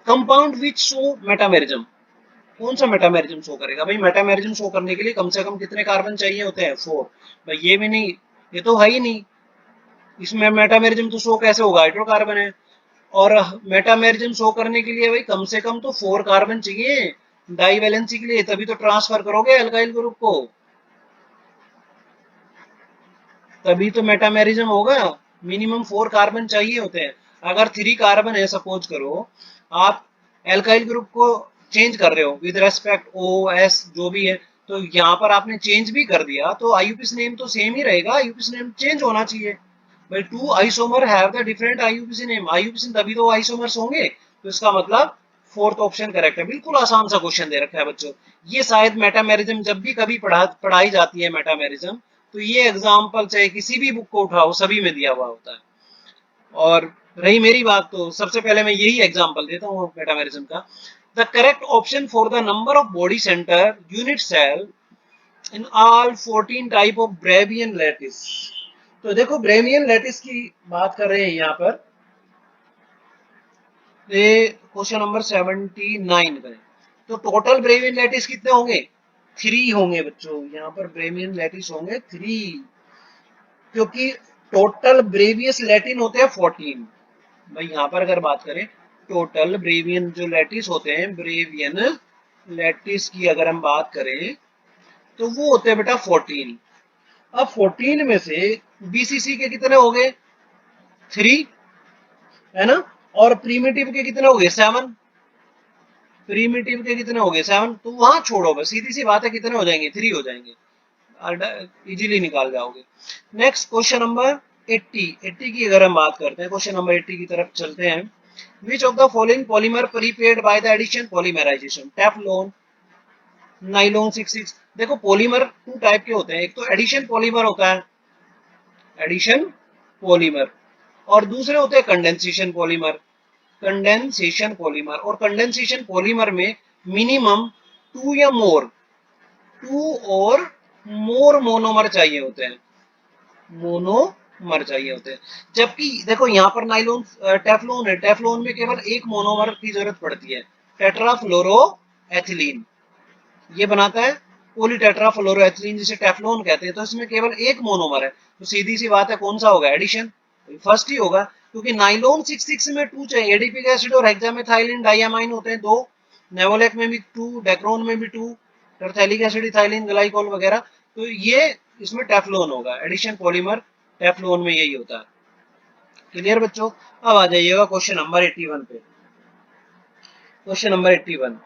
कंपाउंड विच शो मेटामेरिज्म, कौन सा मेटामेरिज्म शो करेगा भाई? मेटामेरिज्म शो करने के लिए कम से कम कितने कार्बन चाहिए होते हैं? 4। भाई ये भी नहीं, ये तो है ही नहीं, इसमें मेटामेरिज्म तो शो कैसे होगा? हाइड्रोकार्बन है। और मेटामेरिज्म शो करने के लिए भाई कम से कम तो 4 कार्बन चाहिए डाई वैलेंसी के लिए, तभी तो ट्रांसफर करोगे एल्काइल ग्रुप को, तभी तो मेटामेरिज्म होगा। मिनिमम 4 कार्बन चाहिए होते हैं। अगर 3 कार्बन है, सपोज करो आप एल्काइल ग्रुप को चेंज कर रहे हो विद रेस्पेक्ट ओ एस जो भी है, तो यहाँ पर आपने चेंज भी कर दिया तो आईयूपीसी नेम तो सेम ही रहेगा, आईयूपीसी नेम चेंज होना चाहिए भाई। 2 isomer have the different IUPAC name, IUPAC तभी तो आइसोमर्स होंगे, तो इसका मतलब फोर्थ ऑप्शन करेक्ट है। बिल्कुल आसान सा क्वेश्चन दे रखा है बच्चों। ये शायद मेटामेरिज्म जब भी कभी पढ़ाई जाती है मेटामेरिज्म, तो ये एग्जाम्पल चाहे किसी भी बुक को उठाओ सभी में दिया हुआ होता है। और रही मेरी बात, तो सबसे पहले मैं यही एग्जाम्पल देता हूँ मेटामेरिज्म का। The correct option for the number of body center unit cell in all 14 type of Bravais lattice. तो देखो ब्रेवियन लैटिस की बात कर रहे हैं यहाँ पर, ये क्वेश्चन नंबर 79 करें तो टोटल ब्रेवियन लैटिस कितने होंगे? 3 होंगे बच्चों, यहाँ पर ब्रेवियन लैटिस होंगे 3, क्योंकि टोटल ब्रेवियस लैटिन होते हैं 14। भाई यहाँ पर अगर बात करें टोटल ब्रेवियन जो लैटिस होते हैं, ब्रेवियन लैटिस की अगर हम बात करें तो वो होते हैं बेटा 14। अब 14 में से बीसीसी के कितने हो गए? 3, है ना? और प्रीमिटिव के कितने हो गए? 7। प्रीमिटिव के कितने हो गए? 7। तो वहां छोड़ो, बस सीधी सी बात है, कितने हो जाएंगे? 3 हो जाएंगे, इजीली निकाल जाओगे। Next question number 80। 80 की अगर हम बात करते हैं, क्वेश्चन नंबर 80 की तरफ चलते हैं। Which of the following polymer prepared by the addition polymerization? Teflon, nylon 66। देखो पॉलीमर 2 टाइप के होते हैं, एक तो एडिशन पॉलीमर होता है, एडिशन पॉलीमर, और दूसरे होते हैं कंडेंसेशन पॉलीमर, कंडेंसेशन पॉलीमर। और कंडेंसेशन पॉलीमर में मिनिमम 2 या मोर, 2 और मोर मोनोमर चाहिए होते हैं, मोनोमर चाहिए होते हैं। जबकि देखो यहाँ पर नाइलॉन टेफ्लॉन है, टेफ्लॉन में केवल एक मोनोमर की जरूरत पड़ती है, टेट्राफ्लोरोएथिलीन, ये बनाता है पॉलीटेट्राफ्लोरोएथिलीन जिसे टेफ्लॉन कहते हैं। तो इसमें केवल एक मोनोमर है, तो सीधी सी बात है कौन सा होगा? एडिशन, फर्स्ट ही होगा, क्योंकि नाइलॉन 66 में 2 चाहिए, एडीपिक एसिड और हेक्सामेथाइलिन डाइयामाइन होते हैं 2, नेवोलेक में भी 2, डेक्रोन में भी 2, टरथैलिक एसिड, इथाइलिन, ग्लाइकोल वगैरह। तो ये इसमें टेफ्लॉन होगा, एडिशन पॉलीमर टेफ्लॉन में यही होता है। क्लियर बच्चों? अब आ जाइएगा क्वेश्चन नंबर 81 पे। क्वेश्चन नंबर 81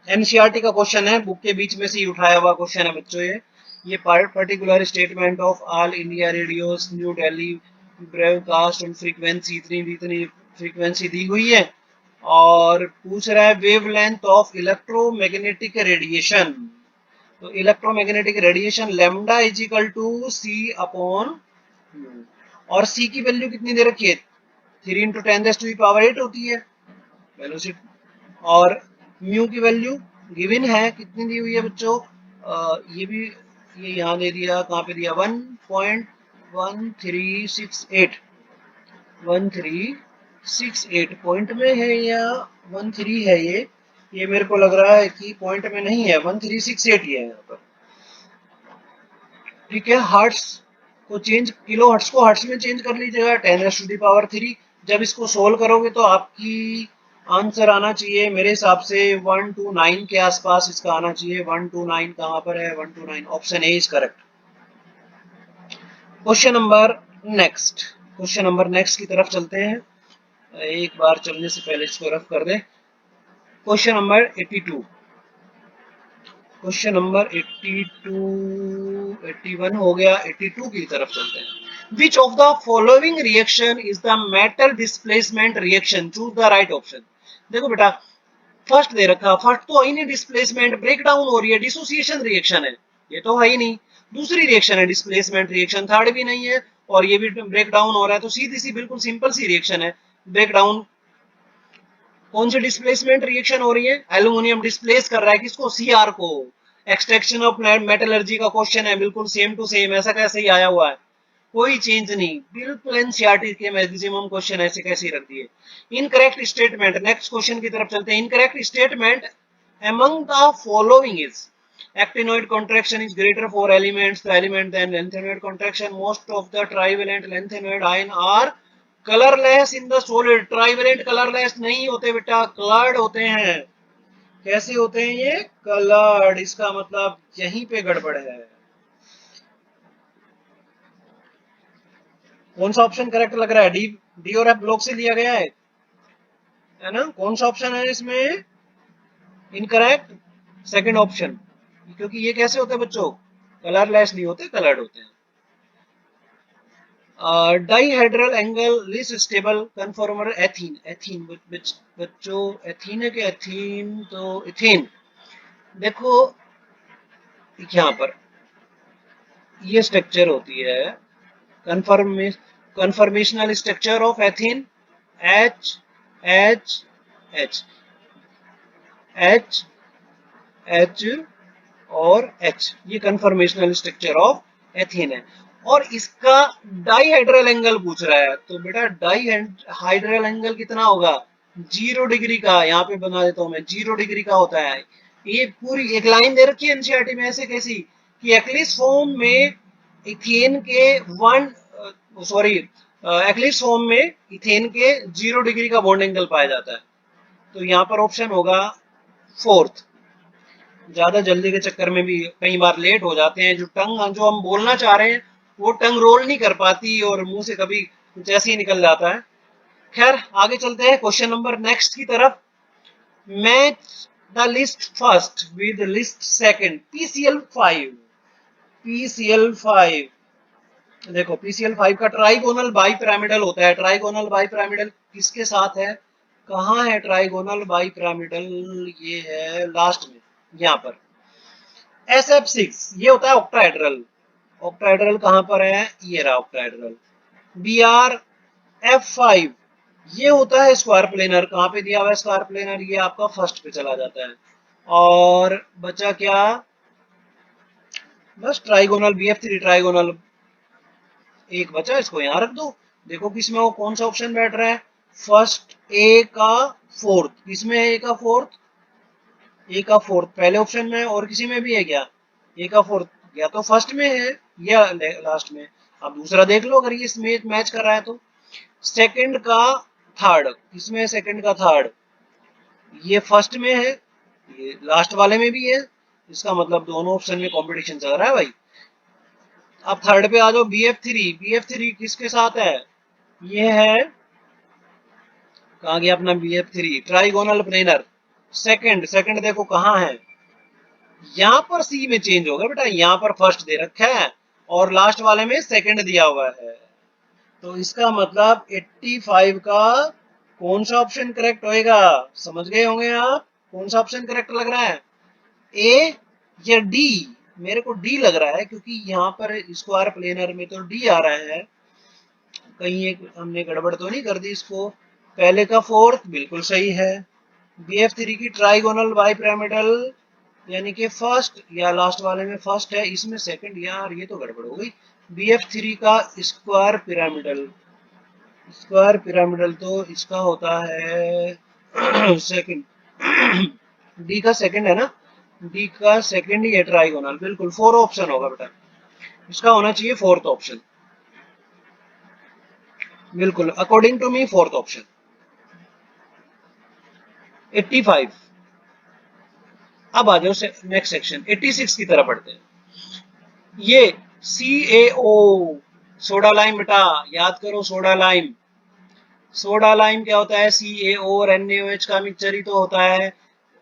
एनसीईआरटी का क्वेश्चन है, बुक के बीच में से ही उठाया हुआ क्वेश्चन है बच्चों। ये particular statement of all India radios new Delhi broadcast on frequency, इतनी इतनी फ्रीक्वेंसी दी हुई है, और पूछ रहा है वेवलेंथ ऑफ इलेक्ट्रोमैग्नेटिक रेडिएशन। तो electromagnetic radiation lambda is equal to C upon, और सी की वैल्यू कितनी दे रखी है? 3 इंटू 10⁸ होती है वेलोसिटी, और म्यू की वैल्यू गिवन है, कितनी दी हुई है बच्चों? ये भी, ये यहाँ दे दिया, कहाँ पे दिया? 1.1368, 1368 पॉइंट में है या 13 है? ये मेरे को लग रहा है कि पॉइंट में नहीं है, 1368 ही है यहाँ पर, ठीक है। हर्ट्स को चेंज, किलो हर्ट्स को हर्ट्स में चेंज कर लीजिएगा, 10⁻³ जब इसको सोल्व करोगे तो आपकी आंसर आना चाहिए मेरे हिसाब से 129 के आसपास इसका आना चाहिए। 129 कहाँ पर है? 129 option A is correct. Question number next, question number next की तरफ चलते हैं। एक बार चलने से पहले इसको रफ कर दें। क्वेश्चन नंबर 82, क्वेश्चन नंबर 82, 81 हो गया, 82 की तरफ चलते हैं। Which of the following reaction is the metal displacement reaction? Choose the right option. देखो बेटा फर्स्ट दे रखा, फर्स्ट तो है नहीं, डिस्प्लेसमेंट ब्रेक डाउन हो रही है, डिसोसिएशन रिएक्शन है, ये तो है ही नहीं। दूसरी रिएक्शन है डिस्प्लेसमेंट रिएक्शन, थर्ड भी नहीं है, और ये भी ब्रेक डाउन हो रहा है, तो सीधी सी बिल्कुल सिंपल सी रिएक्शन है, ब्रेक डाउन कौन सी डिस्प्लेसमेंट रिएक्शन हो रही है? एल्यूमिनियम डिस्प्लेस कर रहा है किसको? सीआर को। एक्सट्रैक्शन ऑफ मेटलर्जी का क्वेश्चन है, बिल्कुल सेम टू सेम, ऐसा कैसे ही आया हुआ है, कोई चेंज नहीं, बिल्कुल एनसीईआरटी के मैक्सिमम क्वेश्चन ऐसे कैसे ही रख दिए। इनकरेक्ट स्टेटमेंट, नेक्स्ट क्वेश्चन की तरफ चलते हैं। Incorrect statement among the following is actinoid contraction is greater for elements the element than lanthanoid contraction. Most of the trivalent lanthanoid ion are colorless in the solid. trivalent colorless नहीं होते बेटा, colored होते हैं। कैसे होते हैं ये? colored। इसका मतलब यहीं पे गड़बड़ है। कौन सा ऑप्शन करेक्ट लग रहा है? डी और एफ ब्लॉक से लिया गया है ना? कौन सा ऑप्शन है इसमें इनकरेक्ट? सेकंड ऑप्शन, क्योंकि ये कैसे होते हैं बच्चों? कलरलेस नहीं होते, कलर्ड होते हैं। Dihedral angle list stable conformer ethene. Ethene बच्चों एथीन है कि एथीन? तो इथेन। देखो यहाँ पर ये स्ट्रक्चर होती है conformational structure of ethene, H H H H H और एच, ये कन्फर्मेशनल स्ट्रक्चर ऑफ एथीन है। और इसका डाइहेड्रल एंगल पूछ रहा है, तो बेटा डाइहाइड्रल एंगल कितना होगा? 0 डिग्री का। यहाँ पे बना देता हूं मैं, 0 डिग्री का होता है। ये पूरी एक लाइन दे रखी है एनसीईआरटी में ऐसे कैसी कि एक्लिस फॉर्म में इथेन के एक्लिस फॉर्म में इथेन के 0 डिग्री का बॉन्ड एंगल पाया जाता है। तो यहाँ पर ऑप्शन होगा फोर्थ। ज्यादा जल्दी के चक्कर में भी कई बार लेट हो जाते हैं, जो हम बोलना चाह रहे हैं वो टंग रोल नहीं कर पाती और मुंह से कभी कुछ ऐसे ही निकल जाता है। खैर आगे चलते हैं क्वेश्चन नंबर नेक्स्ट की तरफ। Match the list first with list second. PCL five. PCL five देखो, पीसीएल5 का ट्राइगोनल बाई पिरामिडल होता है। ट्राइगोनल बाई पिरामिडल किसके साथ है? कहाँ है ट्राइगोनल बाई पिरामिडल? ये है लास्ट में, यहाँ पर। SF6 ये होता है ऑक्टाहेड्रल। ऑक्टाहेड्रल कहां पर है? ये रहा ऑक्टाहेड्रल। BRF5 ये होता है स्क्वायर प्लेनर। कहां पे दिया हुआ है स्क्वायर प्लेनर? ये आपका फर्स्ट पे चला जाता है। और बचा क्या? बस ट्राइगोनल BF3 ट्राइगोनल एक बचा, इसको यहां रख दो। देखो किसमें वो कौन सा ऑप्शन बैठ रहा है? फर्स्ट ए का फोर्थ। किसमें है ए का फोर्थ? ए का फोर्थ पहले ऑप्शन में, और किसी में भी है क्या? ए का फोर्थ या तो फर्स्ट में है या लास्ट में। अब दूसरा देख लो अगर ये मैच कर रहा है तो। सेकंड का थर्ड, किसमें है सेकंड का थर्ड? ये फर्स्ट में है, ये लास्ट वाले में भी है। इसका मतलब दोनों ऑप्शन में कंपटीशन चल रहा है भाई। अब थर्ड पे आ जाओ, BF3। BF3 किसके साथ है? ये है, कहा गया अपना BF3 ट्राइगोनल प्लेनर। सेकंड देखो कहाँ है? यहाँ पर सी में चेंज होगा बेटा, यहाँ पर फर्स्ट दे रखा है और लास्ट वाले में सेकंड दिया हुआ है। तो इसका मतलब 85 का कौन सा ऑप्शन करेक्ट होएगा? समझ गए होंगे आप कौन सा ऑप्शन करेक्ट लग रहा है, ए या डी? मेरे को डी लग रहा है, क्योंकि यहाँ पर स्क्वायर प्लेनर में तो डी आ रहा है। कहीं एक हमने गड़बड़ तो नहीं कर दी इसको? पहले का फोर्थ बिल्कुल सही है। BF3 की ट्राइगोनल बाई पिरामिडल यानी कि फर्स्ट या लास्ट वाले में फर्स्ट है, इसमें सेकंड। यार ये तो गड़बड़ हो गई। BF3 का स्क्वायर पिरामिडल, स्क्वायर पिरामिडल तो इसका होता है सेकंड। डी का सेकंड है ना? डी का सेकंड ही है ट्राइगोनल, बिल्कुल। फोर ऑप्शन होगा बेटा, इसका होना चाहिए फोर्थ ऑप्शन, बिल्कुल according to me fourth option. 85। अब आ जाओ नेक्स्ट सेक्शन 86 की तरफ बढ़ते हैं। ये CaO सोडा लाइम बेटा, याद करो सोडा लाइम। सोडा लाइम क्या होता है? CaO और NaOH का मिक्सचर ही तो होता है।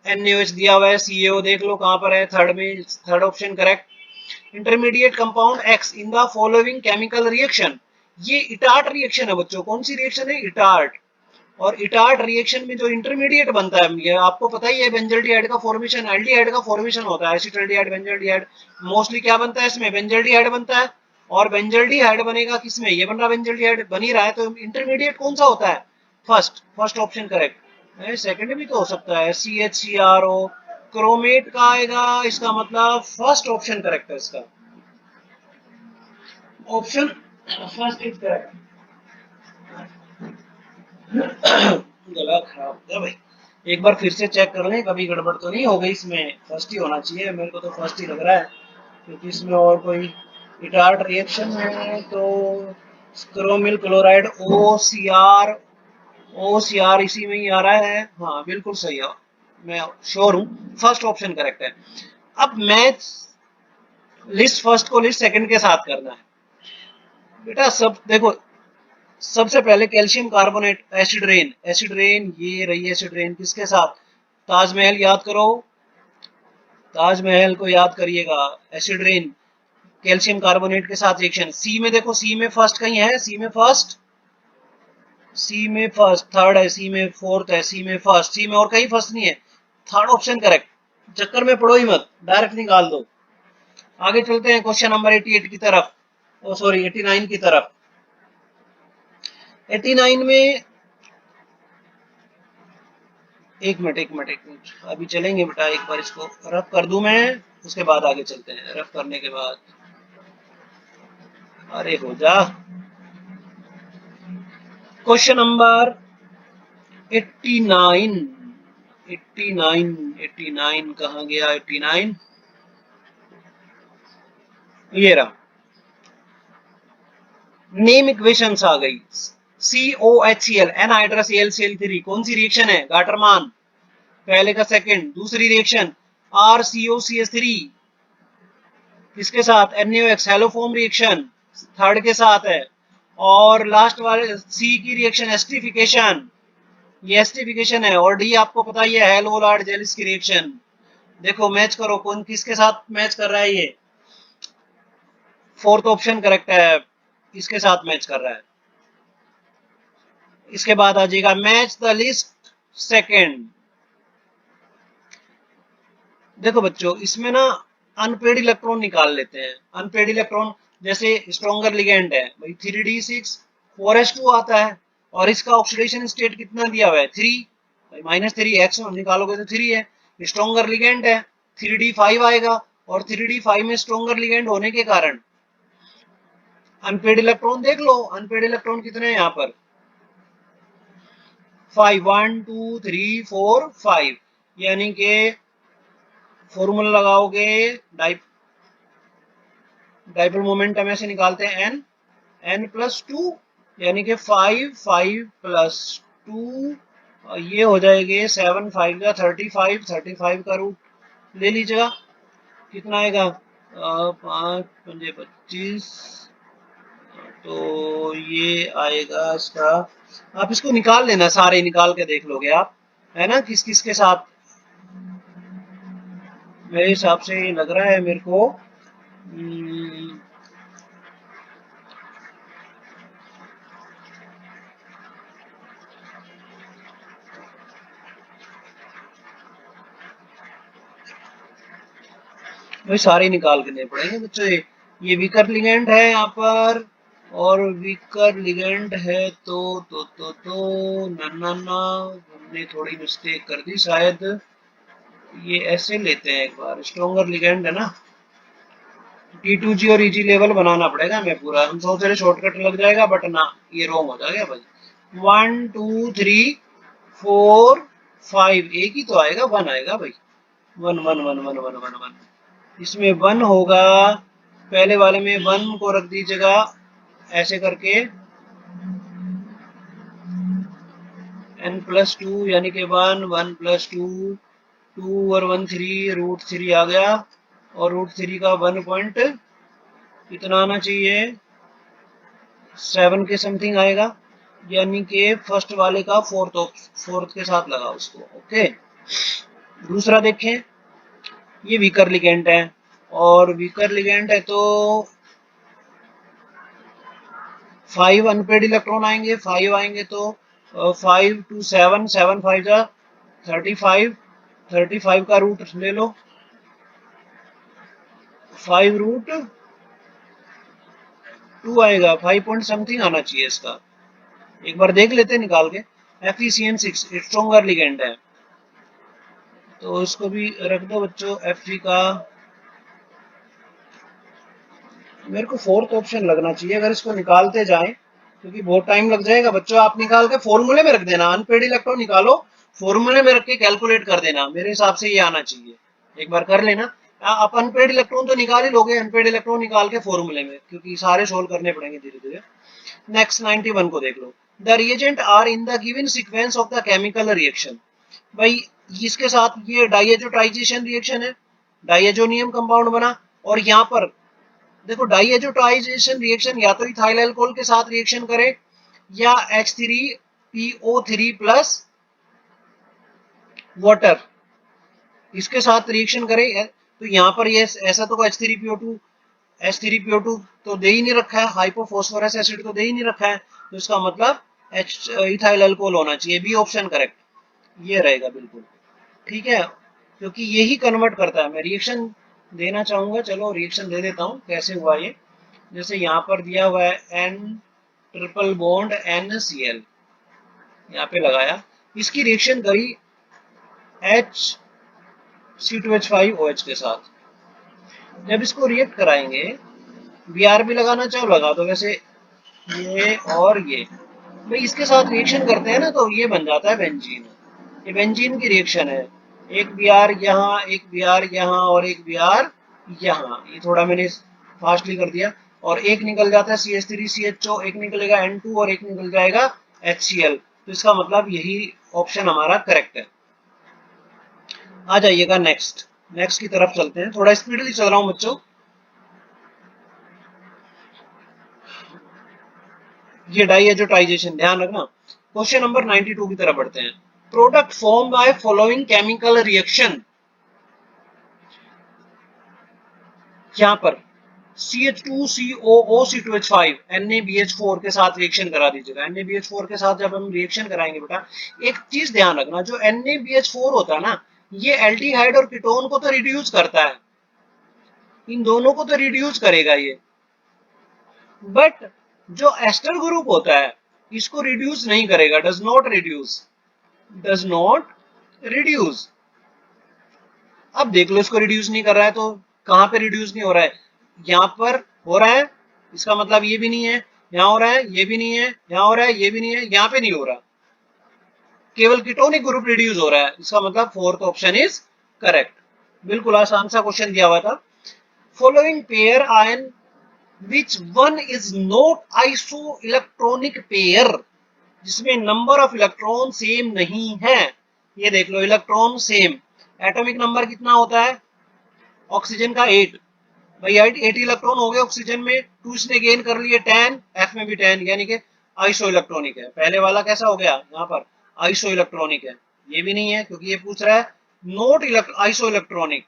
NaOH दिया हुआ है, CaO देख लो कहां पर है, थर्ड में, third option correct. Intermediate compound X in the following chemical reaction. ये इटार्ट रिएक्शन है बच्चों। कौन सी रिएक्शन है? इटार्ट। और इटार्ट रिएक्शन में जो इंटरमीडिएट बनता है, ये आपको पता ही है, बेंजल्डिहाइड का फॉर्मेशन, एल्डिहाइड का फॉर्मेशन होता है। एसिटाल्डिहाइड, बेंजल्डिहाइड, मोस्टली क्या बनता है इसमें? बेंजल्डिहाइड बनता है। और बेंजल्डिहाइड बनेगा किसमें? ये बन रहा बेंजल्डिहाइड बन ही रहा है, तो इंटरमीडिएट कौन सा होता है? First. First option correct. Second भी तो हो सकता है, CHCRO। क्रोमेट का आएगा, इसका मतलब फर्स्ट ऑप्शन करेक्ट है इसका, ऑप्शन फर्स्ट इज करेक्ट। गला खराब हो गया भाई, एक बार फिर से चेक कर लें, कभी गड़बड़ तो नहीं हो गई इसमें। फर्स्ट ही होना चाहिए, मेरे को तो फर्स्ट ही लग रहा है, क्योंकि इसमें और कोई रिटार्ड रिएक्शन है तो क्रोमिल क्लोराइड ओ सी आर इसी में ही आ रहा है। हाँ बिल्कुल सही है, मैं श्योर हूँ फर्स्ट ऑप्शन करेक्ट है। अब मैच लिस्ट फर्स्ट को लिस्ट सेकंड के साथ करना है बेटा। सब देखो, सबसे पहले calcium carbonate acid rain, acid rain ये रही एसिड रेन, किसके साथ? ताजमहल याद करो, ताजमहल को याद करिएगा, एसिड रेन कैल्शियम कार्बोनेट के साथ रिएक्शन। सी में देखो, सी में फर्स्ट कहीं है, सी में फर्स्ट, सी में फर्स्ट, थर्ड है, सी में फोर्थ है, सी में फर्स्ट, सी में और कहीं फर्स्ट नहीं है, थर्ड ऑप्शन करेक्ट। चक्कर में पड़ो ही मत, डायरेक्ट निकाल दो। आगे चलते हैं क्वेश्चन नंबर 88 की तरफ, ओ सॉरी 89 की तरफ। 89 में एक मिनट अभी चलेंगे बेटा, एक बार इसको रफ कर दूं मैं, उसके बाद आगे चलते हैं। रफ करने के बाद, अरे हो जा। क्वेश्चन नंबर 89, 89, 89 कहाँ गया 89, ये रहा। नेम इक्वेशंस आ गई। COHCl एनहाइड्रस AlCl3 कौन सी रिएक्शन है? गाटरमान, पहले का सेकंड। दूसरी रिएक्शन RCOCH3 किसके साथ? NaOH हेलोफॉर्म रिएक्शन, थर्ड के साथ है। और लास्ट वाले सी की रिएक्शन एस्टिफिकेशन, ये एस्टिफिकेशन है। और डी आपको पता ही है, हेलोलार्ड जेलिस की रिएक्शन। देखो मैच करो, कौन किसके साथ मैच कर रहा है, ये फोर्थ ऑप्शन करेक्ट है, इसके साथ मैच कर रहा है। इसके बाद आ जाएगा मैच द लिस्ट सेकंड। देखो बच्चों, इसमें ना अनपेड इलेक्ट्रॉन निकाल लेते हैं। अनपेड इलेक्ट्रॉन जैसे स्ट्रॉन्गर लिगेंड है भाई, 3d6 4s2 आता है, और इसका ऑक्सीडेशन स्टेट कितना दिया हुआ है? 3, -3 एक्स निकालोगे तो 3 है। स्ट्रॉन्गर लिगेंड है, 3d5 आएगा, और 3d5 में स्ट्रॉन्गर लिगेंड होने के कारण अनपेड इलेक्ट्रॉन देख लो, अनपेड इलेक्ट्रॉन कितने हैं यहाँ पर? 5, 1 2 3 4 5, यानी कि फॉर्मूला लगाओगे, डाइपोल मोमेंटम ऐसे निकालते हैं n+2, यानी कि 5 5 + 2, ये हो जाएंगे 7 5 का 35, 35 का रूट ले लीजिएगा, कितना आएगा? 5 5 25, तो ये आएगा इसका। आप इसको निकाल लेना, सारे निकाल के देख लोगे आप, है ना, किस किस के साथ। मेरे हिसाब से लग रहा है मेरे को वही सारे निकाल के दे पड़ेंगे बच्चों। ये वीकर लिगेंड है यहाँ पर, और वीकर लिगेंड है तो ना हमने थोड़ी मिस्टेक कर दी शायद। ये ऐसे लेते हैं, एक बार स्ट्रॉन्गर लिगेंड है ना, T2G और EG लेवल बनाना पड़ेगा हमें पूरा। हम सोच रहे शॉर्टकट लग जाएगा, बट ना, ये रॉन्ग हो जाएगा भाई। 1 2 3 4 5, एक ही तो आएगा, 1 आएगा भाई। 1 1 1 1 1 1 1, इसमें 1 होगा, पहले वाले में 1 को रख दीजिएगा ऐसे करके, n+2, यानी कि 1 1 + 2 2 और 1 3, √3 आ गया, और √3 का 1 पॉइंट कितना आना चाहिए? 7 के समथिंग आएगा, यानी कि फर्स्ट वाले का फोर्थ के साथ लगा उसको। ओके, दूसरा देखें, ये वीकर लिगेंड है, और वीकर लिगेंड है तो 5 अनपेड इलेक्ट्रॉन आएंगे, 5 आएंगे तो 5 2 7, 7 5 जा 35, 35 का रूट ले लो, 5 √2 आएगा, 5 पॉइंट समथिंग आना चाहिए इसका। एक बार देख लेते हैं निकाल के। FeCN6 स्ट्रॉन्गर लिगेंड है, तो इसको भी रख दो बच्चों Fe का। मेरे को फोर्थ ऑप्शन लगना चाहिए अगर इसको निकालते जाएं, क्योंकि बहुत टाइम लग जाएगा बच्चों। आप निकाल के फॉर्मूले में रख देना, अनपेड इलेक्ट्रॉन निकालो, फॉर्मूले में रख के कैलकुलेट कर देना, मेरे हिसाब से ये आना चाहिए, एक बार कर लेना। आप अनपेड इलेक्ट्रॉन तो निकाल ही लोगे, अनपेड इलेक्ट्रॉन निकाल के फॉर्मूले में, क्योंकि सारे सोल्व करने पड़ेंगे धीरे धीरे। नेक्स्ट 91 को देख लो। The reagent are in the given sequence of the chemical reaction. भाई इसके साथ ये डाइएजोटाइजेशन रिएक्शन है, डाइएजोनियम कंपाउंड बना, और यहाँ पर देखो डाइएजोटाइजेशन रिएक्शन या तो इथाइल अल्कोहल के साथ रिएक्शन करे या H3PO3 प्लस वाटर इसके साथ रिएक्शन करे। तो यहाँ पर ये ऐसा तो H3PO2 तो दे ही नहीं रखा है, हाइपोफॉस्फोरस एसिड तो दे ही नहीं रखा है, तो इसका मतलब इथाइल अल्कोहल होना चाहिए, बी ऑप्शन करेक्ट ये रहेगा बिल्कुल। ठीक है, क्योंकि यही कन्वर्ट करता है। मैं रिएक्शन देना चाहूंगा, चलो रिएक्शन दे देता हूँ कैसे हुआ ये। जैसे यहाँ पर दिया हुआ है N ट्रिपल बॉन्ड NCl, यहाँ पे लगाया, इसकी रिएक्शन करी HC2H5OH के साथ। जब इसको रिएक्ट कराएंगे, Br भी लगाना चाहो लगा दो, वैसे ये और ये भाई इसके साथ रिएक्शन करते हैं ना, तो ये बन जाता है बेंजीन। ये बेंजीन की रिएक्शन है, एक Br यहाँ, एक Br यहाँ और एक Br यहाँ। ये थोड़ा मैंने फास्टली कर दिया, और एक निकल जाता है CH3CHO, एक निकलेगा N2 और एक निकल जाएगा HCl। तो इसका मतलब यही ऑप्शन हमारा करेक्ट है। आ जाइएगा नेक्स्ट की तरफ चलते हैं, थोड़ा स्पीडली चल रहा हूं बच्चों। ये डाइएजोटाइजेशन ध्यान रखना। क्वेश्चन नंबर 92 की तरफ बढ़ते हैं। Product form by following chemical reaction. यहाँ पर CH2COO C2H5 NaBH4 के साथ रिएक्शन करा दीजिएगा। NaBH4 के साथ जब हम रिएक्शन कराएंगे बेटा, एक चीज ध्यान रखना, जो NaBH4 होता है ना, ये एल्डिहाइड और कीटोन को तो रिड्यूस करता है, इन दोनों को तो रिड्यूस करेगा ये, बट जो एस्टर ग्रुप होता है इसको रिड्यूस नहीं करेगा, डज नॉट रिड्यूस। अब देख लो, इसको रिड्यूस नहीं कर रहा है तो कहां पे रिड्यूस नहीं हो रहा है, यहाँ पर हो रहा है, इसका मतलब ये भी नहीं है, यहाँ हो रहा है ये भी नहीं है, यहाँ हो रहा है ये भी नहीं है, यहाँ पे नहीं हो रहा, केवल कीटोनिक ग्रुप रिड्यूस हो रहा है, इसका मतलब फोर्थ ऑप्शन इज करेक्ट। बिल्कुल आसान सा क्वेश्चन दिया हुआ था। Following pair ion which one is not iso electronic pair, जिसमें नंबर ऑफ इलेक्ट्रॉन सेम नहीं है। ये देख लो, इलेक्ट्रॉन सेम, एटॉमिक नंबर कितना होता है ऑक्सीजन का 8, भाई 8 इलेक्ट्रॉन हो गए ऑक्सीजन में, 2 इसने गेन कर लिए 10, F में भी 10, यानी कि आइसो इलेक्ट्रॉनिक है। पहले वाला कैसा हो गया, यहाँ पर आइसो इलेक्ट्रॉनिक है, ये भी नहीं है क्योंकि ये पूछ रहा है नॉट आइसो इलेक्ट्रॉनिक।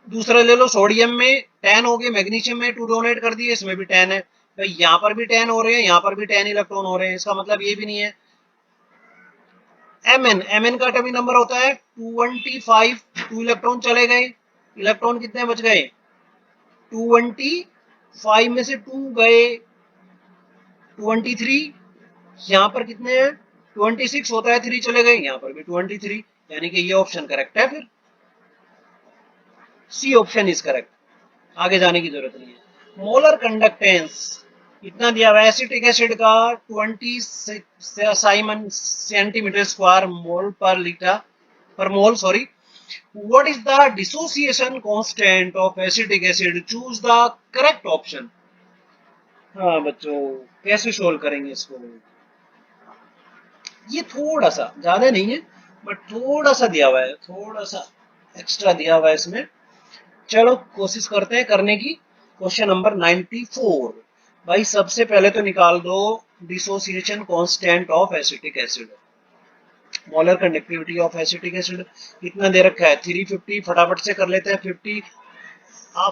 दूसरा ले लो, सोडियम में 10 हो गए, मैग्नीशियम में 2 डोनेट कर दिए, इसमें भी 10 है, तो यहाँ पर भी 10 हो रहे हैं, यहाँ पर भी 10 इलेक्ट्रॉन हो रहे हैं, इसका मतलब ये भी नहीं है। Mn का एटॉमिक नंबर होता है 225, 2 इलेक्ट्रॉन चले गए, इलेक्ट्रॉन कितने बच गए 225 में से 2 गए 23, यहाँ पर कितने हैं 26 होता है, 3 चले गए, यहाँ पर भी 23, यानी कि ये ऑप्शन करेक्ट है। फिर सी ऑप्शन इज करेक्ट, आगे जाने की जरूरत नहीं है। मोलर कंडक्टेंस इतना दिया हुआ है एसिटिक एसिड का 20 साइमन सेंटीमीटर स्क्वायर मोल पर मोल sorry. What is the dissociation constant of acetic acid? Choose the correct option. हाँ बच्चों, कैसे सोल्व करेंगे इसको, ये थोड़ा सा ज्यादा नहीं है बट थोड़ा सा दिया हुआ है, थोड़ा सा एक्स्ट्रा दिया हुआ है इसमें। चलो कोशिश करते हैं करने की। Question number 94। भाई सबसे पहले तो निकाल दो dissociation constant of acetic acid. Molar conductivity of acetic acid कितना दे रखा है 350, फटाफट से कर लेते हैं 50,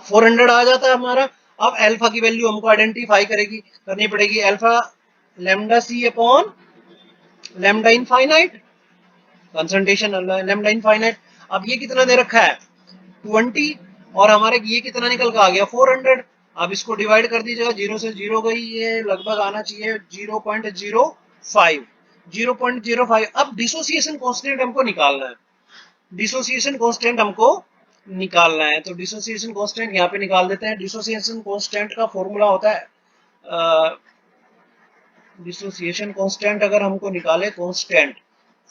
400 आ जाता है हमारा। अब अल्फा की वैल्यू हमको आइडेंटिफाई करनी पड़ेगी, alpha lambda C upon lambda infinite, concentration lambda infinite. अब ये कितना दे रखा है 20, और हमारे ये कितना निकल के आ गया 400। अब इसको डिवाइड कर दीजिएगा, 0 से 0 गई, ये लगभग आना चाहिए 0.05, 0.05। अब डिसोसिएशन कांस्टेंट हमको निकालना है, डिसोसिएशन कांस्टेंट हमको निकालना है, तो डिसोसिएशन कांस्टेंट यहाँ पे निकाल देते हैं। डिसोसिएशन कांस्टेंट का फॉर्मूला होता है डिसोसिएशन कांस्टेंट अगर हमको निकाले, कांस्टेंट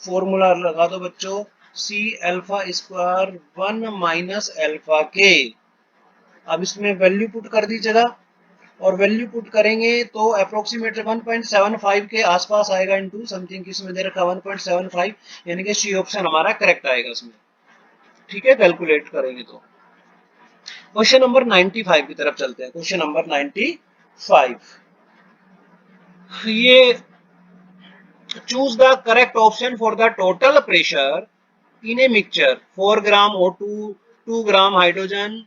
फॉर्मूला लगा दो बच्चों, C alpha square 1 minus alpha के। अब इसमें वैल्यू पुट कर दीजिएगा, और वैल्यू पुट करेंगे तो अप्रोक्सीमेटली 1.75 के आसपास आएगा, इनटू समथिंग किसमें दे रखा 1.75, यानी कि सी ऑप्शन हमारा करेक्ट आएगा इसमें। ठीक है, कैलकुलेट करेंगे तो। क्वेश्चन नंबर 95 की तरफ चलते हैं। क्वेश्चन नंबर 95, ये choose the correct option for the total pressure in a mixture 4 gram O2, 2 gram hydrogen,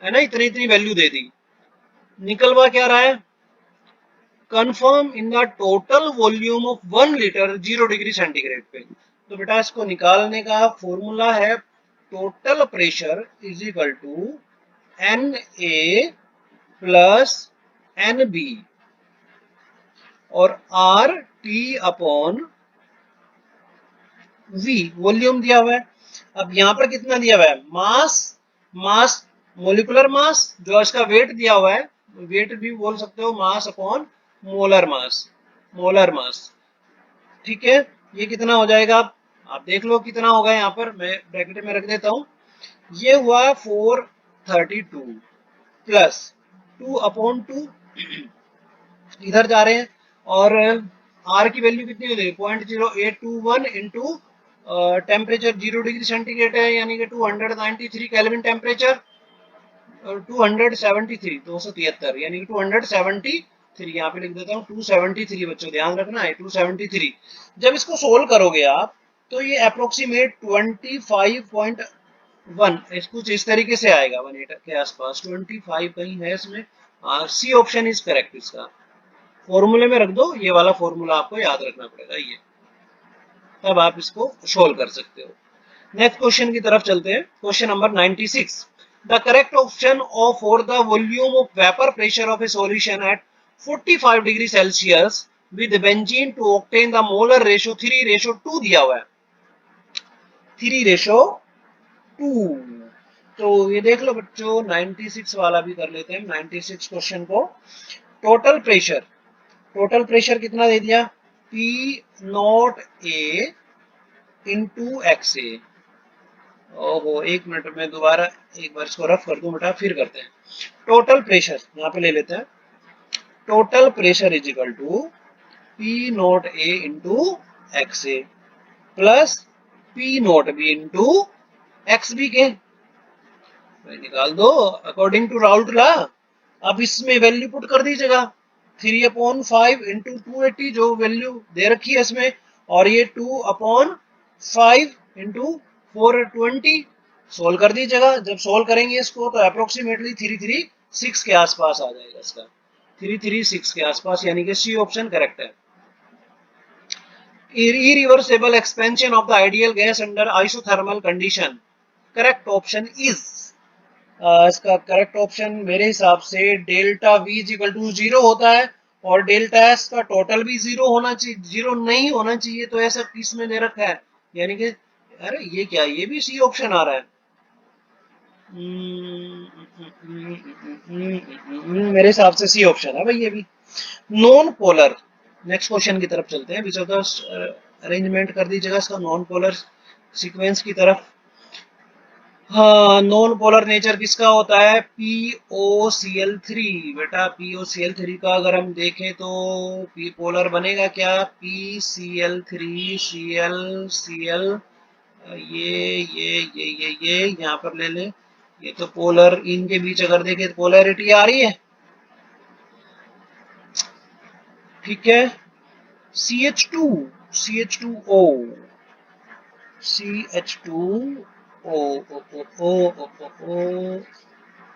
है ना, इतनी इतनी वैल्यू दे दी। निकलवा क्या रहा है, confirm in the total volume of 1 litre 0 degree centigrade पे। तो बेटा इसको निकालने का फॉर्मूला है, total pressure is equal to Na plus Nb और RT अपॉन V, वॉल्यूम दिया हुआ है। अब यहाँ पर कितना दिया हुआ है, मास, मास मोलिकुलर मास, जो इसका वेट दिया हुआ है, वेट भी बोल सकते हो, mass upon molar mass, molar mass. ठीक है, ये कितना हो जाएगा, आप देख लो कितना होगा, यहाँ पर मैं ब्रैकेट में रख देता हूँ। ये हुआ 432 प्लस 2 अपॉन 2, इधर जा रहे हैं, और आर की वैल्यू कितनी हो गई 0.0821 इंटू टेम्परेचर 0 डिग्री सेंटीग्रेड है, यानी कि 293 केल्विन टेम्परेचर, 273 यानी कि 273, यहाँ पे लिख देता हूँ 273 बच्चों, ध्यान रखना है 273। जब इसको सोल्व करोगे आप तो ये अप्रोक्सीमेट 25.1 कुछ इस तरीके से आएगा, 18 के आसपास, 25 कहीं है इसमें। सी ऑप्शन इज करेक्ट, इसका फॉर्मूले में रख दो, ये वाला फॉर्मूला आपको याद रखना पड़ेगा, ये तब आप इसको सोल्व कर सकते हो। नेक्स्ट क्वेश्चन की तरफ चलते हैं। Question number 96, the correct option of for the volume of vapour pressure of a solution at 45 degree Celsius with benzene to obtain the molar ratio 3:2 दिया हुआ है, 3:2। तो ये देख लो बच्चों, 96 वाला भी कर लेते हैं, 96 क्वेश्चन को। टोटल प्रेशर, टोटल प्रेशर कितना दे दिया, P not A into x A. ओहो, एक मिनट में दोबारा एक बार इसको रफ कर दूं बेटा, फिर करते हैं। टोटल प्रेशर यहाँ पे ले लेते हैं, total pressure is equal to P not A into x A plus P not B into x B के, निकाल दो अकॉर्डिंग टू राउल्ट लॉ। अब इसमें वैल्यू पुट कर दीजिएगा, 3/5 इंटू 280 जो वैल्यू दे रखी है इसमें, और ये 2/5 इंटू 420, सोल्व कर दीजिएगा। जब सोल्व करेंगे इसको तो अप्रोक्सीमेटली 336 के आसपास आ जाएगा इसका, 336 के आसपास, यानी कि सी ऑप्शन करेक्ट है। irreversible expansion of the ideal gas under isothermal condition, correct option is, इसका करेक्ट ऑप्शन मेरे हिसाब से डेल्टा V इक्वल टू 0 होता है, और डेल्टा S का टोटल भी 0 होना चाहिए, 0 नहीं होना चाहिए, तो ऐसा किस में दे रखा है, यानी कि अरे ये क्या, ये भी सी ऑप्शन आ रहा है। मेरे हिसाब से सी ऑप्शन है भाई ये भी। नॉन पोलर, नेक्स्ट क्वेश्चन की तरफ चलते हैं, बीच ऑफ द अरेंजमेंट कर दीजिएगा इसका नॉन पोलर सीक्वेंस की तरफ। हाँ, नॉन पोलर नेचर किसका होता है, POCl3। बेटा POCl3 का अगर हम देखें तो पी पोलर बनेगा क्या, PCl3 Cl, ये यहाँ पर ले ले, ये तो पोलर, इनके बीच अगर देखें तो पोलैरिटी आ रही है, ठीक है। CH2, CH2O, CH2O,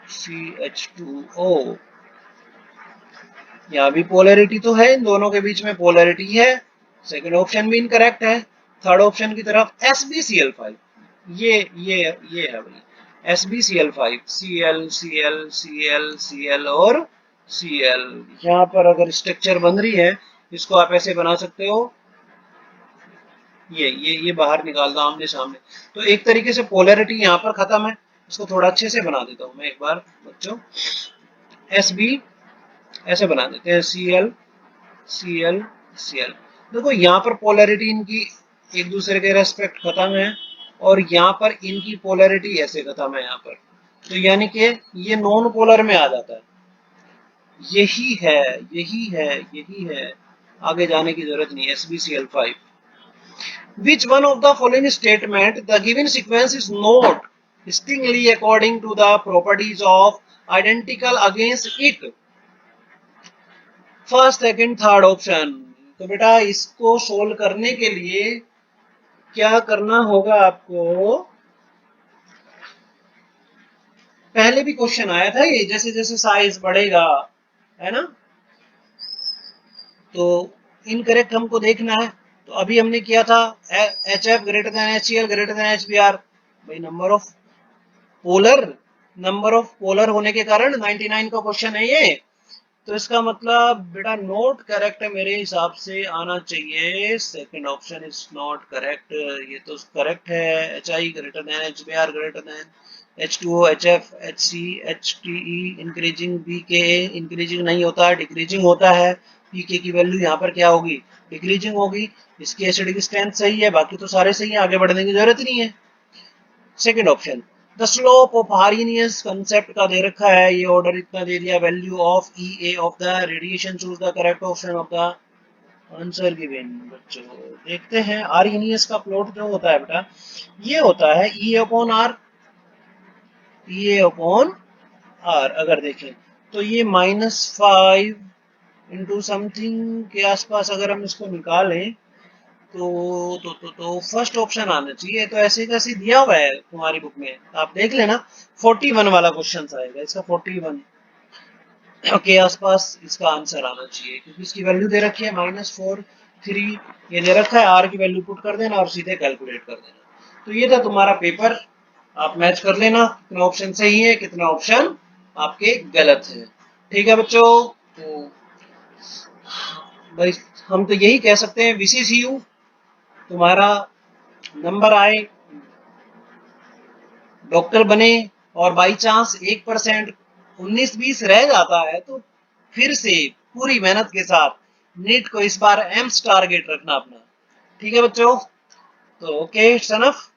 CH2O, यहाँ भी पोलैरिटी तो है, इन दोनों के बीच में पोलैरिटी है, सेकंड ऑप्शन भी इनकरेक्ट है। थर्ड ऑप्शन की तरफ SbCl5, ये है भाई, SbCl5, Cl Cl Cl Cl और Cl। यहाँ पर अगर स्ट्रक्चर बन रही है, इसको आप ऐसे बना सकते हो, ये बाहर निकाल दो आमने सामने। तो एक तरीके से पोलैरिटी यहाँ पर खत्म है। इसको थोड़ा अच्छे से बना देता हूँ मैं एक बार बच्चों। SB ऐसे बना देते हैं, Cl Cl Cl। देखो यहाँ पर पोलैरिटी इनकी एक दूसरे के रेस्पेक्ट खत्म है, और यहाँ पर इनकी पोलैरिटी ऐसे खत्म है यहाँ पर। तो यानी कि ये नॉन पोलर में आ जाता है। यही है, यही है, यही है, आगे जाने की जरूरत नहीं है। SbCl5। Which one of the following statement the given sequence is not distinctly according to the properties of identical against it? First second third option. तो बेटा इसको सोल्व करने के लिए क्या करना होगा आपको, पहले भी क्वेश्चन आया था ये, जैसे जैसे साइज बढ़ेगा, है ना, तो इनकरेक्ट हमको देखना है। तो अभी हमने किया था HF greater than HCl greater than HBr। भाई नंबर ऑफ पोलर होने के कारण 99 का क्वेश्चन है ये। तो इसका मतलब बेटा नोट करेक्ट मेरे हिसाब से आना चाहिए, second option is not correct. ये तो करेक्ट है, HI greater than HBr greater than H2O HF HC HTE increasing BKA increasing नहीं होता है, डिक्रीजिंग होता है। पीके की वैल्यू यहाँ पर क्या होगी, डिक्रीजिंग होगी। इसकी एसिडिक स्ट्रेंथ सही है, बाकी तो सारे सही है, आगे बढ़ने की जरूरत नहीं है। Second option the slope of Arrhenius concept का दे रखा है, ये ऑर्डर इतना दे दिया, value of EA of the radiation, choose the correct option of the answer given. बच्चों देखते हैं आर्हेनियस का प्लॉट जो होता है बेटा, ये होता है E अपॉन R। अगर देखें तो ये -5 इंटू समथिंग के आसपास अगर हम इसको निकालें तो फर्स्ट ऑप्शन आना चाहिए। तो ऐसे कैसे दिया हुआ है तुम्हारी बुक में, आप देख लेना 41 वाला क्वेश्चन आएगा इसका, 41 के आसपास इसका आंसर आना चाहिए, क्योंकि इसकी वैल्यू दे रखी है -4 3 ये दे रखा है। R की वैल्यू पुट कर देना और सीधे कैलकुलेट कर देना। तो ये था तुम्हारा पेपर, आप मैच कर लेना कितना ऑप्शन सही है कितना ऑप्शन आपके गलत है। ठीक है बच्चों, तो भाई हम तो यही कह सकते हैं VCCU तुम्हारा नंबर आए, डॉक्टर बने, और बाई चांस 1% 19-20 रह जाता है तो फिर से पूरी मेहनत के साथ नीट को इस बार एम्स टारगेट रखना अपना। ठीक है बच्चों, तो ओके इट्स एनफ।